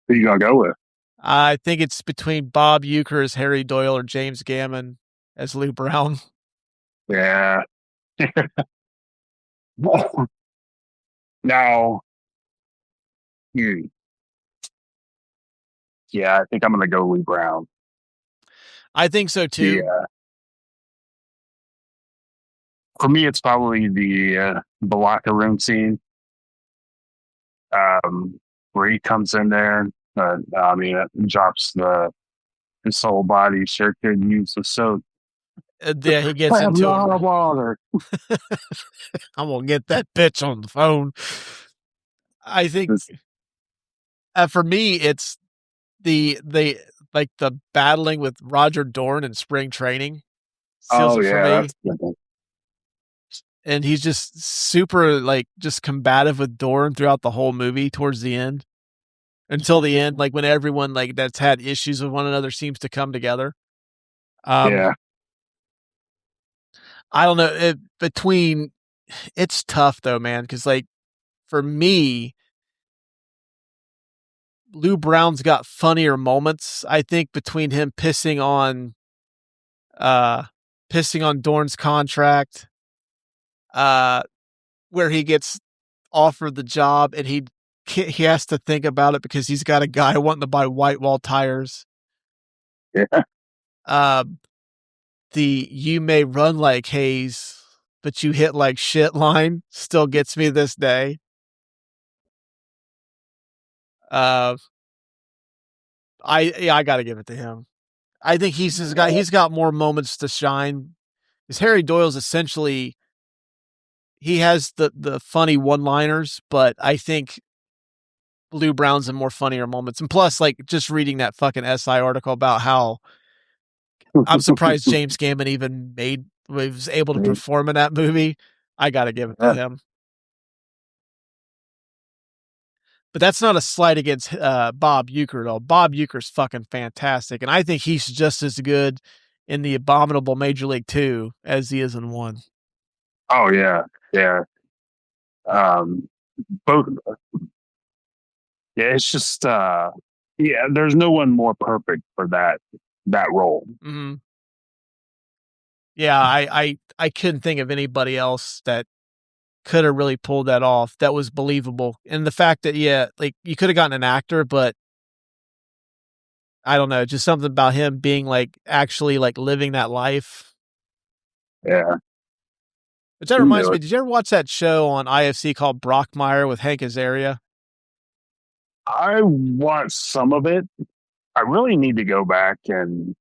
Who you gonna go with? I think it's between Bob Uecker as Harry Doyle or James Gammon as Lou Brown. Yeah. Now, yeah, I think I'm gonna go Lee Brown. I think so too. Yeah. For me, it's probably the locker room scene, where he comes in there. I mean, it drops his whole body. Sure could use the soap. Yeah, he gets I have into not a it. water. I'm gonna get that bitch on the phone. I think for me, it's the like the battling with Roger Dorn in spring training seals it for me. And he's just super like just combative with Dorn throughout the whole movie towards the end. Until the end, like when everyone like that's had issues with one another seems to come together. Yeah. I don't know. It's tough though, man, because like for me, Lou Brown's got funnier moments. I think between him pissing on Dorn's contract, where he gets offered the job and he has to think about it because he's got a guy wanting to buy white wall tires. Yeah. The "you may run like Hayes, but you hit like shit" line still gets me this day. I got to give it to him. I think he's got more moments to shine. Because Harry Doyle's essentially he has the funny one-liners, but I think Lou Brown's in more funnier moments. And plus, like just reading that fucking SI article about how I'm surprised James Gammon even was able to perform in that movie. I got to give it to him. But that's not a slight against Bob Uecker at all. Bob Euchre's fucking fantastic, and I think he's just as good in the abominable Major League 2 as he is in 1. Oh yeah, yeah. Both. Yeah, it's just yeah. There's no one more perfect for that role. Mm-hmm. Yeah, I couldn't think of anybody else that could have really pulled that off. That was believable, and the fact that like you could have gotten an actor, but I don't know, just something about him being like actually like living that life. Yeah. Which that reminds me, did you ever watch that show on IFC called Brockmire with Hank Azaria? I watched some of it. I really need to go back and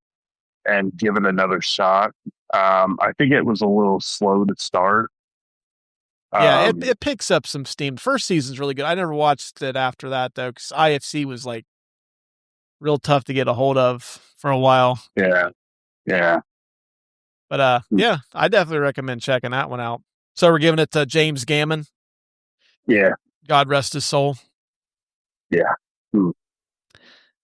give it another shot. I think it was a little slow to start. Yeah, it picks up some steam. First season's really good. I never watched it after that though, because IFC was like real tough to get a hold of for a while. Yeah. But yeah, I definitely recommend checking that one out. So we're giving it to James Gammon. Yeah. God rest his soul. Yeah.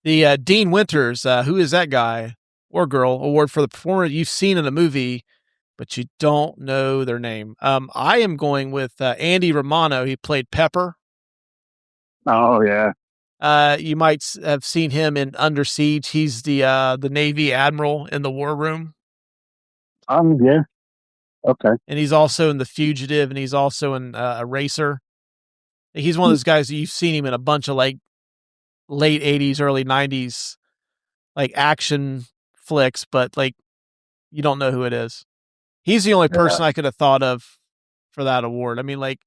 The Dean Winters, who is that guy or girl? Award for the performance you've seen in a movie, but you don't know their name. I am going with Andy Romano. He played Pepper. Oh yeah. You might have seen him in Under Siege. He's the Navy admiral in the War Room. Yeah. Okay. And he's also in The Fugitive, and he's also in Eraser. He's one of those guys that you've seen him in a bunch of like late 80s, early 90s, like action flicks, but like you don't know who it is. He's the only person I could have thought of for that award. I mean, like,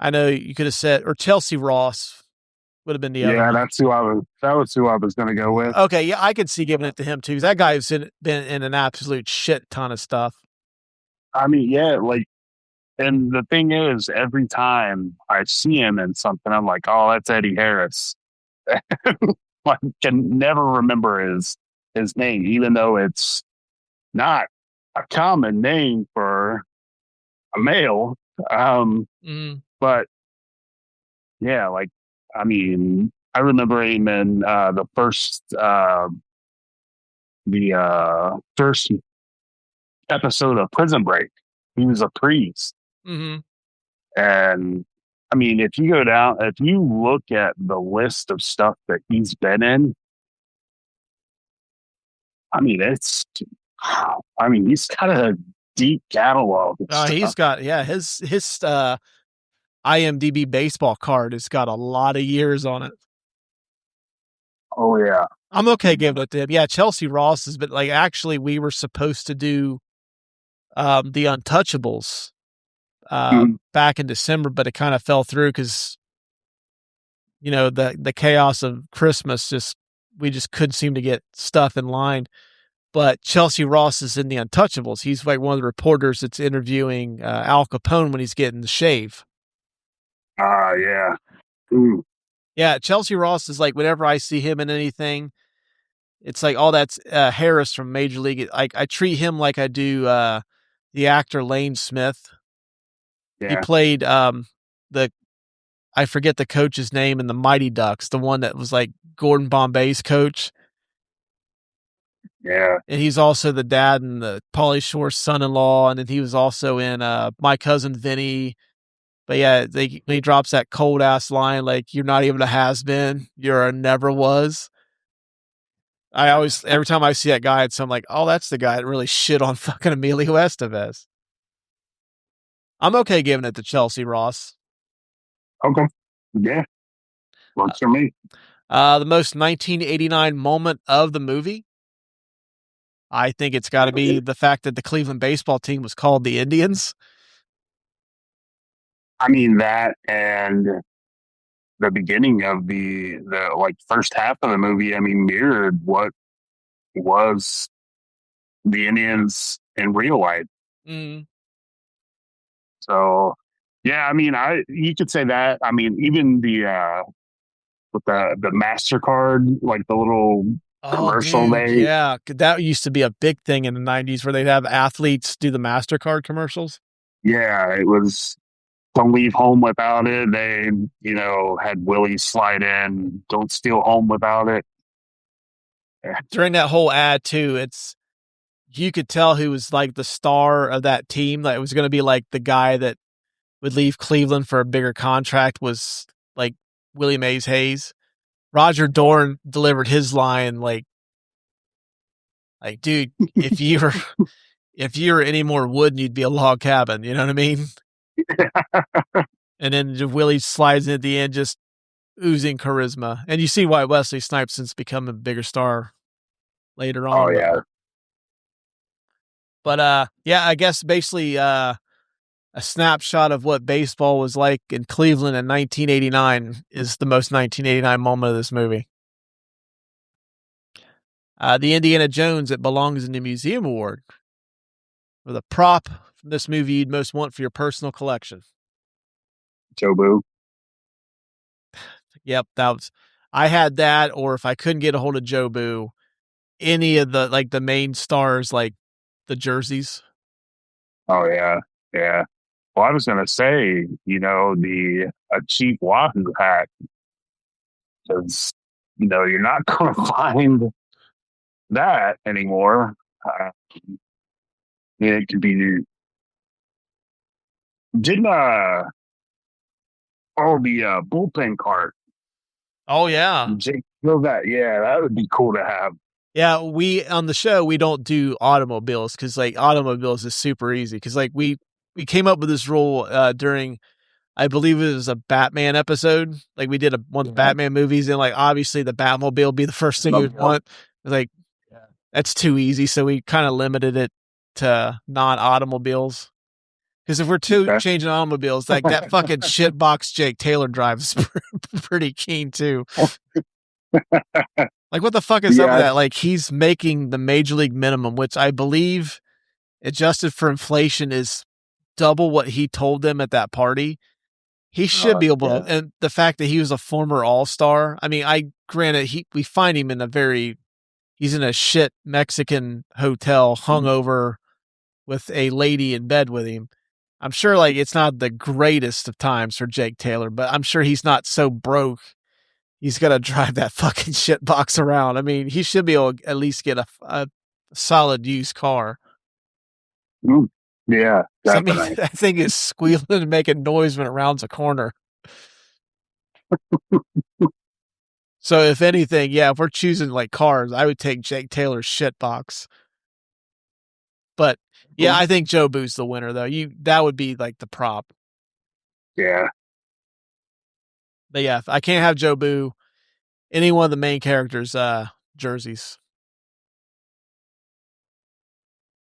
I know you could have said, or Chelsea Ross would have been the other one. That was who I was going to go with. Okay, yeah, I could see giving it to him too, because that guy's been in an absolute shit ton of stuff. I mean, yeah, like, and the thing is, every time I see him in something, I'm like, oh, that's Eddie Harris. I can never remember his name, even though it's not a common name for a male. But yeah, like, I mean, I remember him in the first episode of Prison Break. He was a priest. Mm-hmm. And I mean, if you look at the list of stuff that he's been in, I mean, he's got a deep catalog. He's got, his IMDb baseball card has got a lot of years on it. Oh yeah. I'm okay giving it to him. Yeah, Chelsea Ross has been like, actually, we were supposed to do The Untouchables back in December, but it kind of fell through because, you know, the chaos of Christmas, we just couldn't seem to get stuff in line. But Chelsea Ross is in The Untouchables. He's like one of the reporters that's interviewing Al Capone when he's getting the shave. Yeah. Ooh. Yeah, Chelsea Ross is like, whenever I see him in anything, it's like, oh, that's Harris from Major League. I treat him like I do the actor Lane Smith. Yeah. He played I forget the coach's name in the Mighty Ducks, the one that was like Gordon Bombay's coach. Yeah. And he's also the dad and the Pauly Shore's son-in-law. And then he was also in My Cousin Vinny. But yeah, he drops that cold ass line like, "You're not even a has-been, you're a never was." Every time I see that guy, I'm like, oh, that's the guy that really shit on fucking Emilio Estevez. I'm okay giving it to Chelsea Ross. Okay. Yeah. Works for me. The most 1989 moment of the movie, I think it's got to be the fact that the Cleveland baseball team was called the Indians. I mean, that and the beginning of the like first half of the movie, I mean, mirrored what was the Indians in real life. So yeah, I mean, you could say that. I mean, even with the MasterCard, like the little commercial yeah, that used to be a big thing in the 90s where they'd have athletes do the MasterCard commercials. Yeah, it was don't leave home without it. They, had Willie slide in, don't steal home without it. Yeah. During that whole ad too, you could tell who was like the star of that team. That it was going to be like the guy that would leave Cleveland for a bigger contract was like Willie Mays Hayes. Roger Dorn delivered his line like, dude, if you were any more wood, you'd be a log cabin. You know what I mean? And then Willie slides in at the end, just oozing charisma. And you see why Wesley Snipes has become a bigger star later on. Oh yeah. But yeah, I guess basically a snapshot of what baseball was like in Cleveland in 1989 is the most 1989 moment of this movie. The Indiana Jones It Belongs in the Museum Award for the prop from this movie you'd most want for your personal collection. Jobu. Yep, I had that, or if I couldn't get a hold of Jobu, any of the main stars, like the jerseys. Oh yeah, yeah. Well, I was gonna say, the a cheap Wahoo hat, because you're not gonna find that anymore. It could be didn't the bullpen cart. Oh yeah. Jake feel that. Yeah, that would be cool to have. Yeah, we on the show we don't do automobiles because like automobiles is super easy because like we came up with this rule during I believe it was a Batman episode. Like we did one of the Batman movies and like obviously the Batmobile would be the first thing you would want. Like that's too easy, so we kind of limited it to non-automobiles. Because if we're changing automobiles, like that fucking shitbox Jake Taylor drives pretty keen too. Like, what the fuck is up with that? Like, he's making the major league minimum, which I believe, adjusted for inflation, is double what he told them at that party. He should be able to, and the fact that he was a former all-star. I mean, granted, we find him he's in a shit Mexican hotel, hungover, with a lady in bed with him. I'm sure, like, it's not the greatest of times for Jake Taylor, but I'm sure he's not so broke he's got to drive that fucking shit box around. I mean, he should be able to at least get a solid used car. Yeah. I mean, that thing is squealing and making noise when it rounds a corner. So if anything, yeah, if we're choosing like cars, I would take Jake Taylor's shit box. But yeah, I think Jobu's the winner though. That would be like the prop. Yeah. But yeah, I can't have Jobu. Any one of the main characters' jerseys.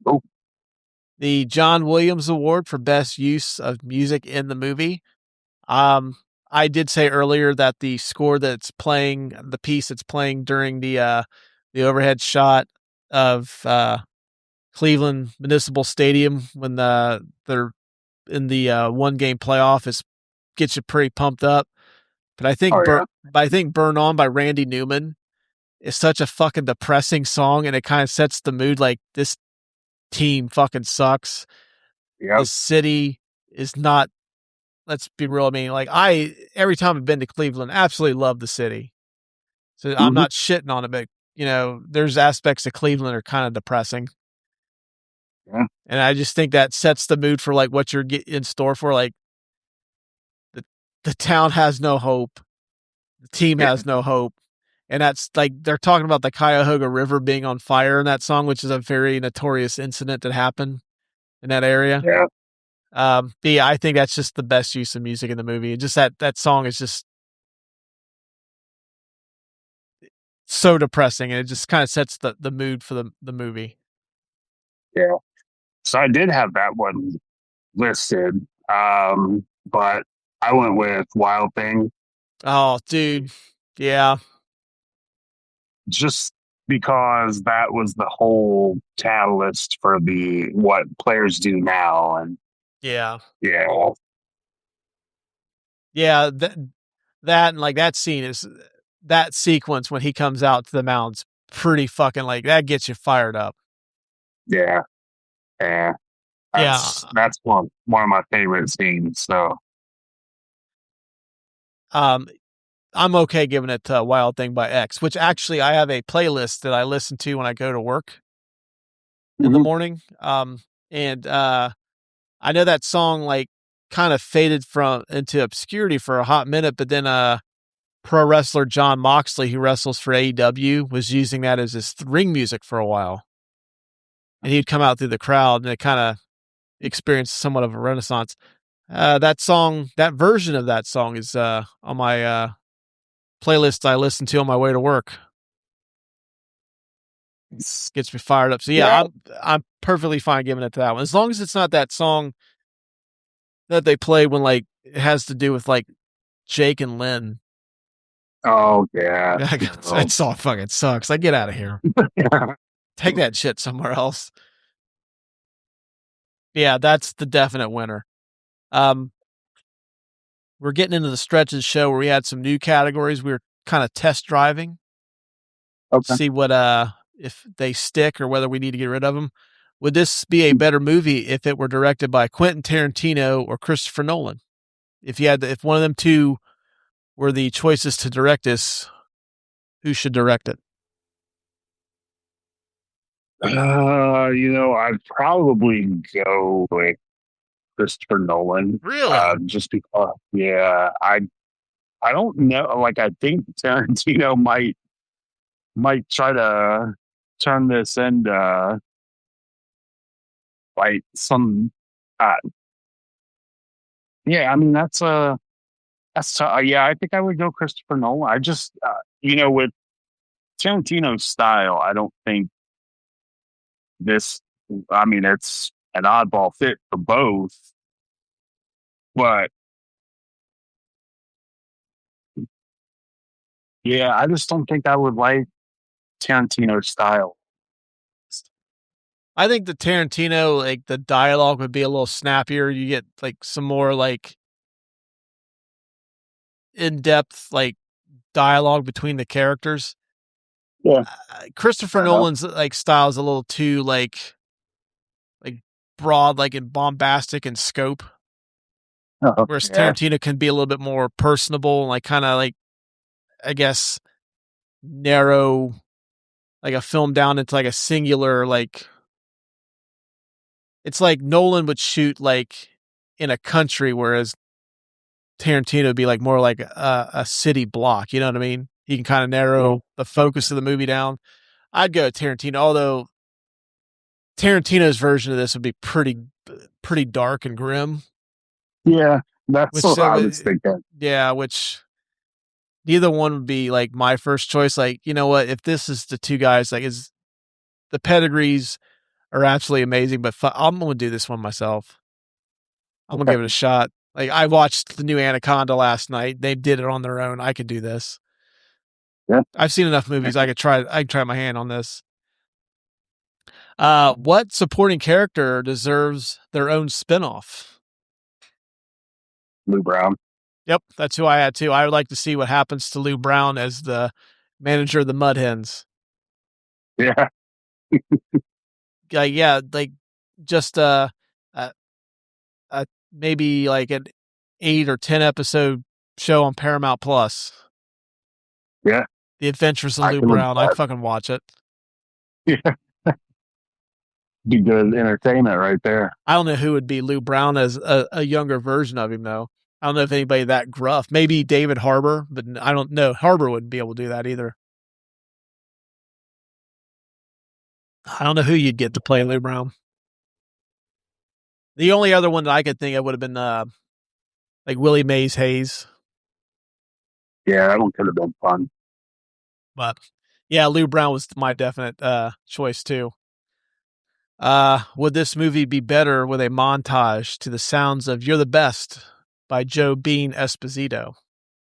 Oh. The John Williams Award for Best Use of Music in the Movie. I did say earlier that the score that's playing, the piece that's playing during the overhead shot of Cleveland Municipal Stadium when they're in the one game playoff gets you pretty pumped up. But I think "Burn On" by Randy Newman is such a fucking depressing song, and it kind of sets the mood. Like, this team fucking sucks. Yep. This city is not. Let's be real. I mean, like, every time I've been to Cleveland, absolutely love the city. So I'm not shitting on it, but there's aspects of Cleveland are kind of depressing. Yeah. And I just think that sets the mood for like what you're in store for. Like, the town has no hope. The team has no hope. And that's like, they're talking about the Cuyahoga River being on fire in that song, which is a very notorious incident that happened in that area. Yeah. But yeah, I think that's just the best use of music in the movie. And just that song is just so depressing, and it just kind of sets the mood for the movie. Yeah. So I did have that one listed, but I went with Wild Thing. Oh, dude. Yeah. Just because that was the whole catalyst for what players do now. And yeah. That and like that scene that sequence when he comes out to the mound's pretty fucking, like, that gets you fired up. Yeah. That's one of my favorite scenes. So I'm okay giving it to Wild Thing by X, which actually I have a playlist that I listen to when I go to work in the morning. And I know that song like kind of faded into obscurity for a hot minute, but then pro wrestler John Moxley, who wrestles for AEW, was using that as his ring music for a while. And he'd come out through the crowd, and it kind of experienced somewhat of a renaissance. That version of that song is on my playlists I listen to on my way to work. Gets me fired up. So yeah, I'm perfectly fine giving it to that one, as long as it's not that song that they play when like it has to do with like Jake and Lynn. Oh yeah, That song fucking sucks. Like, get out of here. Take that shit somewhere else. Yeah, that's the definite winner. We're getting into the stretch of the show where we had some new categories we were kind of test driving. Okay. See what if they stick or whether we need to get rid of them. Would this be a better movie if it were directed by Quentin Tarantino or Christopher Nolan? If one of them two were the choices to direct this, who should direct it? I'd probably go with Christopher Nolan. Really? Just because, I don't know. Like, I think Tarantino might try to turn this into like some. I mean that's yeah. I think I would go Christopher Nolan. I just with Tarantino's style, I don't think this. I mean, it's an oddball fit for both, but yeah, I just don't think I would like Tarantino's style. I think the Tarantino, like the dialogue would be a little snappier. You get like some more like in-depth like dialogue between the characters. Yeah, Christopher Nolan's like style is a little too like broad, like and bombastic in scope. Whereas Tarantino can be a little bit more personable, like kind of like, I guess, narrow, like a film down into like a singular, like, it's like Nolan would shoot like in a country, whereas Tarantino would be like more like a city block. You know what I mean? He can kind of narrow the focus of the movie down. I'd go Tarantino, although Tarantino's version of this would be pretty dark and grim. Yeah, that's what I was thinking. Yeah, which neither one would be like my first choice. Like, you know what? If this is the two guys, like, is the pedigrees are absolutely amazing, but I'm going to do this one myself. I'm going to give it a shot. Like, I watched the new Anaconda last night. They did it on their own. I could do this. Yeah. I've seen enough movies. I could try my hand on this. What supporting character deserves their own spinoff? Lou Brown. Yep, that's who I had too. I would like to see what happens to Lou Brown as the manager of the Mud Hens. Yeah. Yeah, like just maybe like an 8 or 10 episode show on Paramount Plus. Yeah. The Adventures of Lou Brown. I'd fucking watch it. Yeah. Be good entertainment right there. I don't know who would be Lou Brown as a younger version of him though. I don't know if anybody that gruff. Maybe David Harbour, but I don't know. Harbour wouldn't be able to do that either. I don't know who you'd get to play Lou Brown. The only other one that I could think of would have been like Willie Mays Hayes. Yeah, that one could have been fun. But yeah, Lou Brown was my definite choice too. Would this movie be better with a montage to the sounds of You're the Best by Joe Bean Esposito?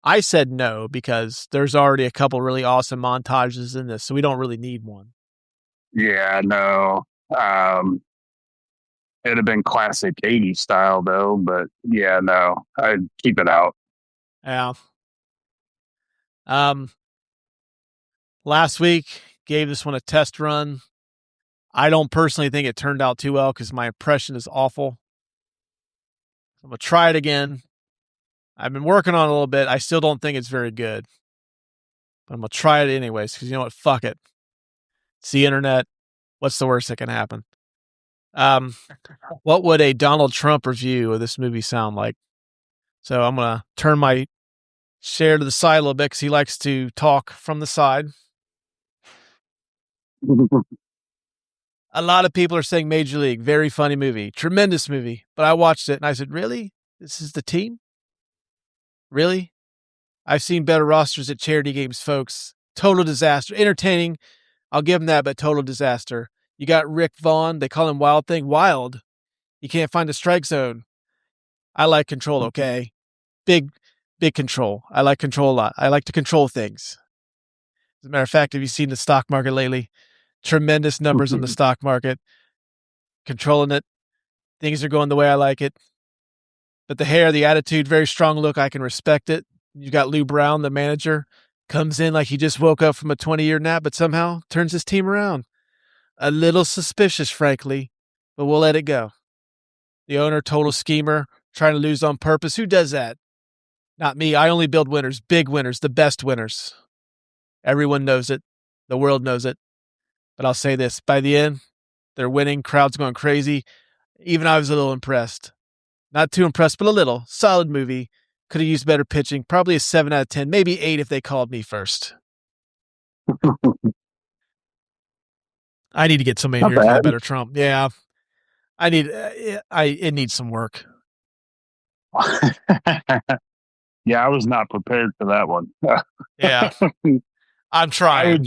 I said no, because there's already a couple really awesome montages in this, so we don't really need one. Yeah, no. It'd have been classic 80s style though, but yeah, no. I'd keep it out. Yeah. Last week, gave this one a test run. I don't personally think it turned out too well because my impression is awful. I'm going to try it again. I've been working on it a little bit. I still don't think it's very good. But I'm going to try it anyways because you know what? Fuck it. It's the internet. What's the worst that can happen? What would a Donald Trump review of this movie sound like? So I'm going to turn my share to the side a little bit because he likes to talk from the side. A lot of people are saying Major League, very funny movie, tremendous movie. But I watched it and I said, really? This is the team? Really? I've seen better rosters at charity games, folks. Total disaster. Entertaining, I'll give him that, but total disaster. You got Rick Vaughn. They call him Wild Thing. Wild. You can't find a strike zone. I like control, okay? Big control. I like control a lot. I like to control things. As a matter of fact, have you seen the stock market lately? Tremendous numbers on the stock market. Controlling it. Things are going the way I like it. But the hair, the attitude, very strong look. I can respect it. You got Lou Brown, the manager, comes in like he just woke up from a 20-year nap, but somehow turns his team around. A little suspicious, frankly, but we'll let it go. The owner, total schemer, trying to lose on purpose. Who does that? Not me. I only build winners, big winners, the best winners. Everyone knows it. The world knows it. But I'll say this, by the end, they're winning. Crowd's going crazy. Even I was a little impressed. Not too impressed, but a little. Solid movie. Could have used better pitching. Probably a 7 out of 10, maybe 8 if they called me first. I need to get somebody Not here to call bad. better Trump. Yeah. It needs some work. Yeah, I was not prepared for that one. Yeah. I'm trying.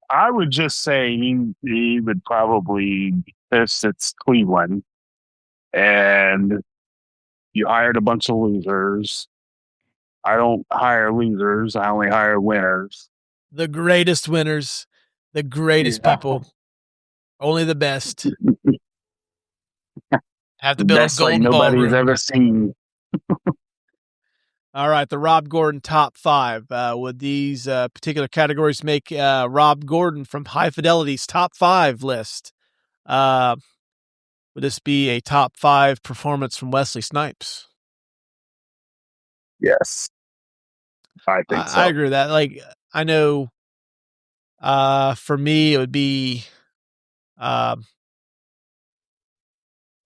I would just say he would probably be pissed it's Cleveland and you hired a bunch of losers. I don't hire losers, I only hire winners. The greatest winners, the greatest people, only the best. Have to build a golden nobody's ballroom. ever seen. All right, the Rob Gordon top 5. Would these particular categories make Rob Gordon from High Fidelity's top 5 list? Would this be a top 5 performance from Wesley Snipes? Yes. I think so. I agree with that. Like, I know for me, it would be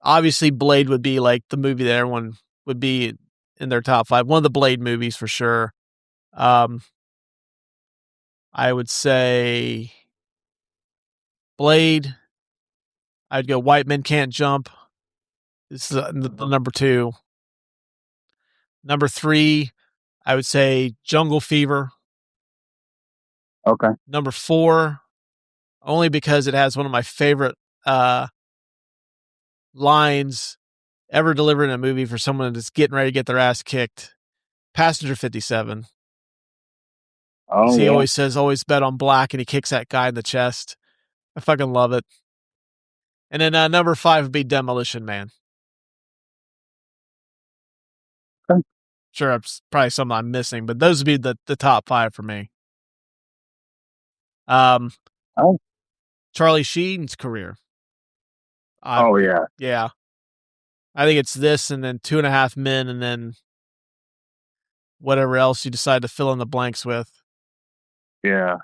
obviously Blade would be like the movie that everyone would be in their top 5. One of the Blade movies for sure. I would say Blade. I'd go White Men Can't Jump. This is the number 2. Number 3, I would say Jungle Fever. Okay. Number 4, only because it has one of my favorite lines ever delivered in a movie for someone that's getting ready to get their ass kicked. Passenger 57. Oh, He yeah. always says, always bet on black, and he kicks that guy in the chest. I fucking love it. And then number 5 would be Demolition Man. Okay. Sure, it's probably something I'm missing, but those would be the top 5 for me. Charlie Sheen's career. Yeah. Yeah. I think it's this and then 2.5 Men and then whatever else you decide to fill in the blanks with. Yeah.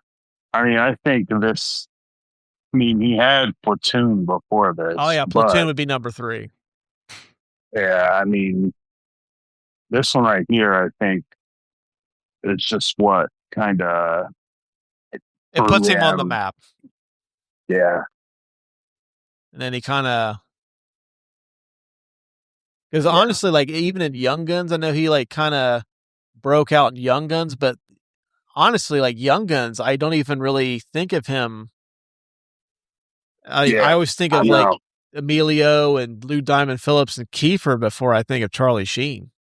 I mean, I think this, he had Platoon before this. Oh, yeah. Platoon would be number 3. Yeah. I mean, this one right here, I think it's just what kind of. It puts him on the map. Yeah. And then he kind of. Because honestly, like even in Young Guns, I know he like kind of broke out in Young Guns, but honestly, like Young Guns, I don't even really think of him. I always think of like Emilio and Lou Diamond Phillips and Kiefer before I think of Charlie Sheen.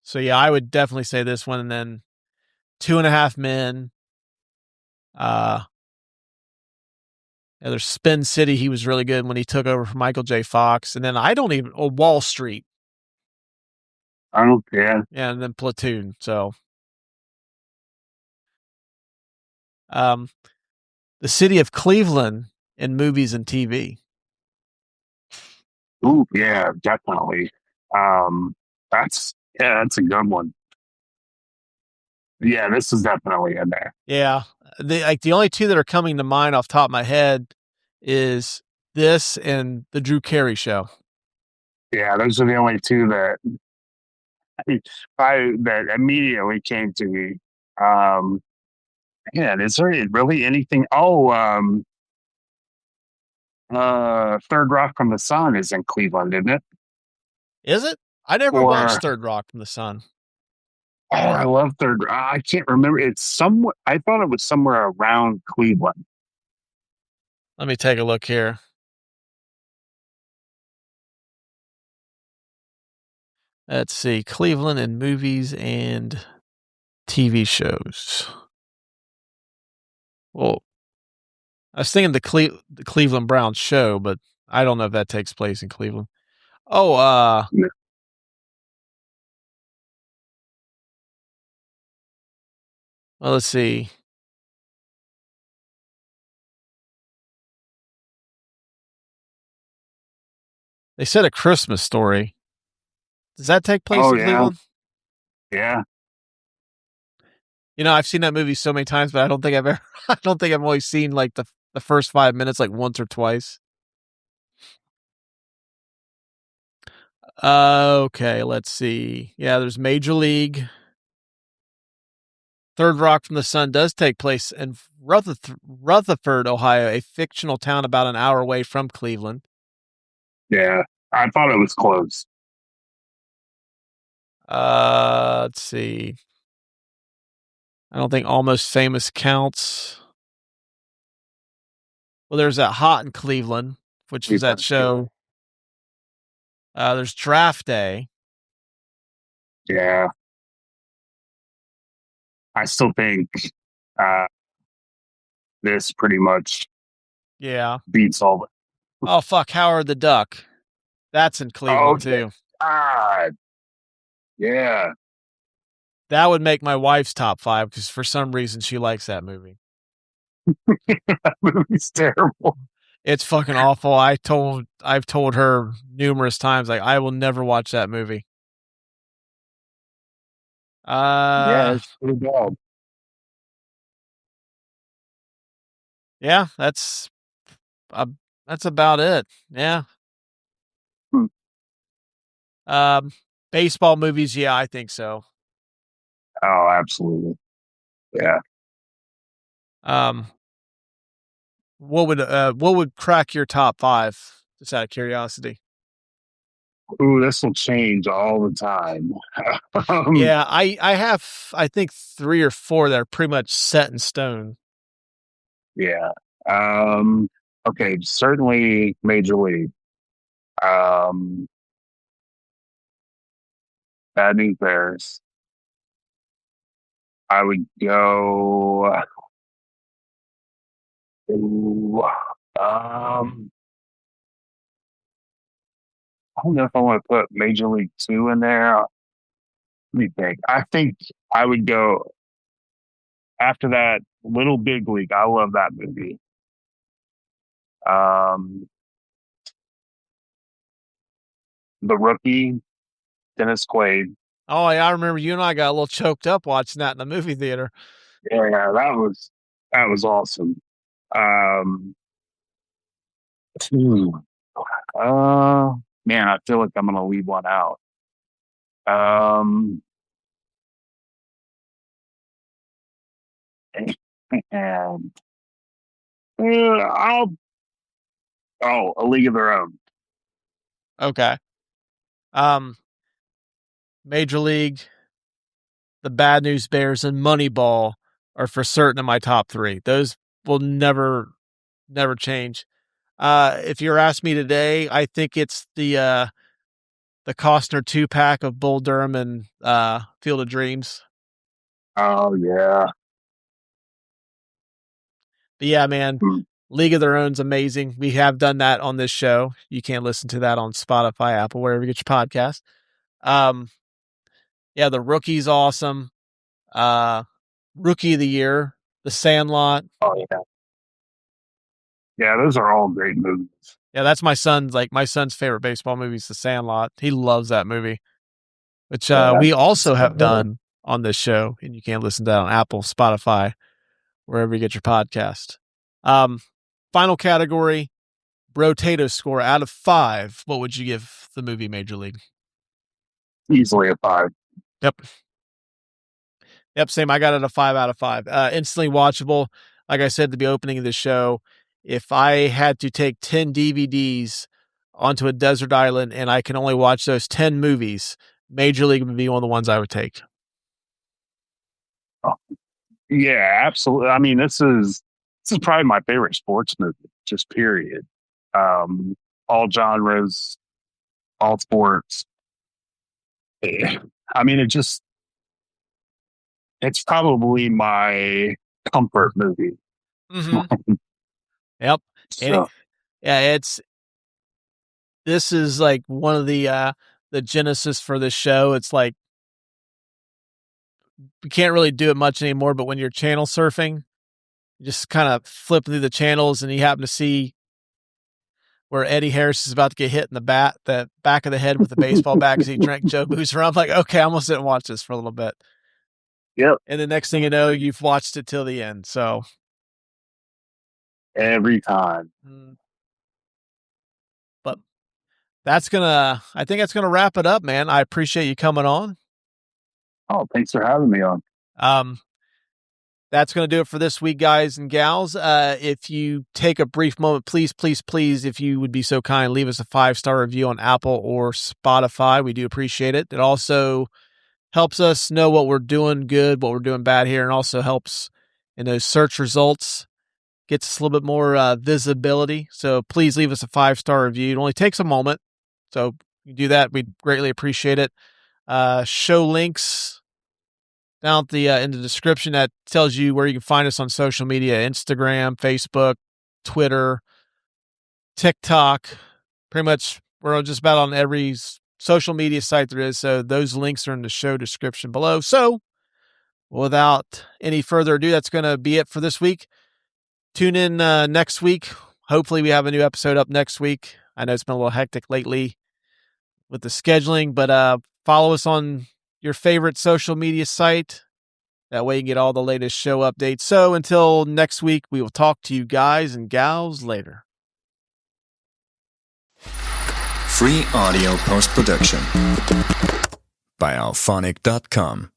So yeah, I would definitely say this one, and then 2.5 Men. There's Spin City. He was really good when he took over from Michael J. Fox, and then Wall Street. I don't care. Yeah, and then Platoon. So, the city of Cleveland in movies and TV. Ooh, yeah, definitely. That's a good one. Yeah, this is definitely in there. Yeah, the only 2 that are coming to mind off the top of my head is this and the Drew Carey Show. Yeah, those are the only 2 that that immediately came to me. Is there really anything? Third Rock from the Sun is in Cleveland, isn't it? Is it? I never Or watched Third Rock from the Sun. oh, I love Third. I can't remember. It's somewhere. I thought it was somewhere around Cleveland. Let me take a look here. Let's see. Cleveland in movies and TV shows. Well, I was thinking the Cleveland Browns show, but I don't know if that takes place in Cleveland. Oh, Yeah. well, let's see. They said A Christmas Story. Does that take place Oh in yeah, Cleveland? yeah. You know, I've seen that movie so many times, but I don't think I've ever. I don't think I've only seen like the first 5 minutes like once or twice. Okay, let's see. Yeah, there's Major League. Third Rock from the Sun does take place in Rutherford, Ohio, a fictional town about an hour away from Cleveland. Yeah, I thought it was close. Let's see. I don't think Almost Famous counts. Well, there's that Hot in Cleveland, which was that show. There's Draft Day. Yeah, I still think uh, this pretty much Yeah. beats all. Oh, fuck. Howard the Duck. That's in Oh Cleveland, too. God, yeah. That would make my wife's top 5 because for some reason she likes that movie. That movie's terrible. It's fucking awful. I've told her numerous times, like, I will never watch that movie. Yeah, it's pretty bad. Yeah, uh, that's about it. Yeah. Hmm. Um, Baseball movies. Yeah, I think so. Oh, absolutely. Yeah. Um, what would crack your top 5? Just out of curiosity. Ooh, this will change all the time. um, Yeah, I have I think 3 or 4 that are pretty much set in stone. yeah. Okay, certainly Major League. Um, Bad News Bears. I would go. Ooh, I don't know if I want to put Major League 2 in there. Let me think. I think I would go after that. Little Big League. I love that movie. Um, The Rookie, Dennis Quaid. Oh, yeah, I remember you and I got a little choked up watching that in the movie theater. Yeah, that was awesome. Um, hmm, man, I feel like I'm gonna leave one out. Um, and I'll A League of Their Own. Okay. Um, Major League, the Bad News Bears, and Moneyball are for certain in my top 3. Those will never change. If you're asking me today, I think it's the Costner 2-pack of Bull Durham and Field of Dreams. Oh yeah. But yeah, man, Hmm. League of Their Own's amazing. We have done that on this show. You can listen to that on Spotify, Apple, wherever you get your podcast. Um, yeah, The Rookie's awesome. Rookie of the Year, The Sandlot. Oh yeah. Yeah, those are all great movies. Yeah, that's my son's favorite baseball movie is The Sandlot. He loves that movie, which Yeah. we also have done on this show, and you can listen to that on Apple, Spotify, wherever you get your podcast. Final category, Brotato score out of 5. What would you give the movie Major League? Easily a 5. Yep. Yep, same. I got it a 5 out of 5. Instantly watchable. Like I said at the opening of the show, if I had to take 10 DVDs onto a desert island and I can only watch those 10 movies, Major League would be one of the ones I would take. Oh, yeah, absolutely. I mean, this is probably my favorite sports movie, just period. All genres, all sports. I mean, it's probably my comfort movie. Mm-hmm. Yep. So, This is like one of the genesis for this show. It's like, you can't really do it much anymore, but when you're channel surfing, you just kind of flip through the channels and you happen to see where Eddie Harris is about to get hit in the back of the head with a baseball bat because he drank Joe Boozer. I'm like, okay, I'm going to sit and watch this for a little bit. yep. And the next thing you know, you've watched it till the end. So every time. But I think that's going to wrap it up, man. I appreciate you coming on. Oh, thanks for having me on. That's going to do it for this week, guys and gals. If you take a brief moment, please, if you would be so kind, leave us a 5-star review on Apple or Spotify. We do appreciate it. It also helps us know what we're doing good, what we're doing bad here, and also helps in those search results, gets us a little bit more visibility. So please leave us a 5-star review. It only takes a moment. So you do that. We'd greatly appreciate it. Show links down at the in the description that tells you where you can find us on social media: Instagram, Facebook, Twitter, TikTok. Pretty much, we're just about on every social media site there is. So those links are in the show description below. So without any further ado, that's going to be it for this week. Tune in next week. Hopefully we have a new episode up next week. I know it's been a little hectic lately with the scheduling, but follow us on your favorite social media site. That way you can get all the latest show updates. So until next week, we will talk to you guys and gals later. Free audio post-production by alphonic.com.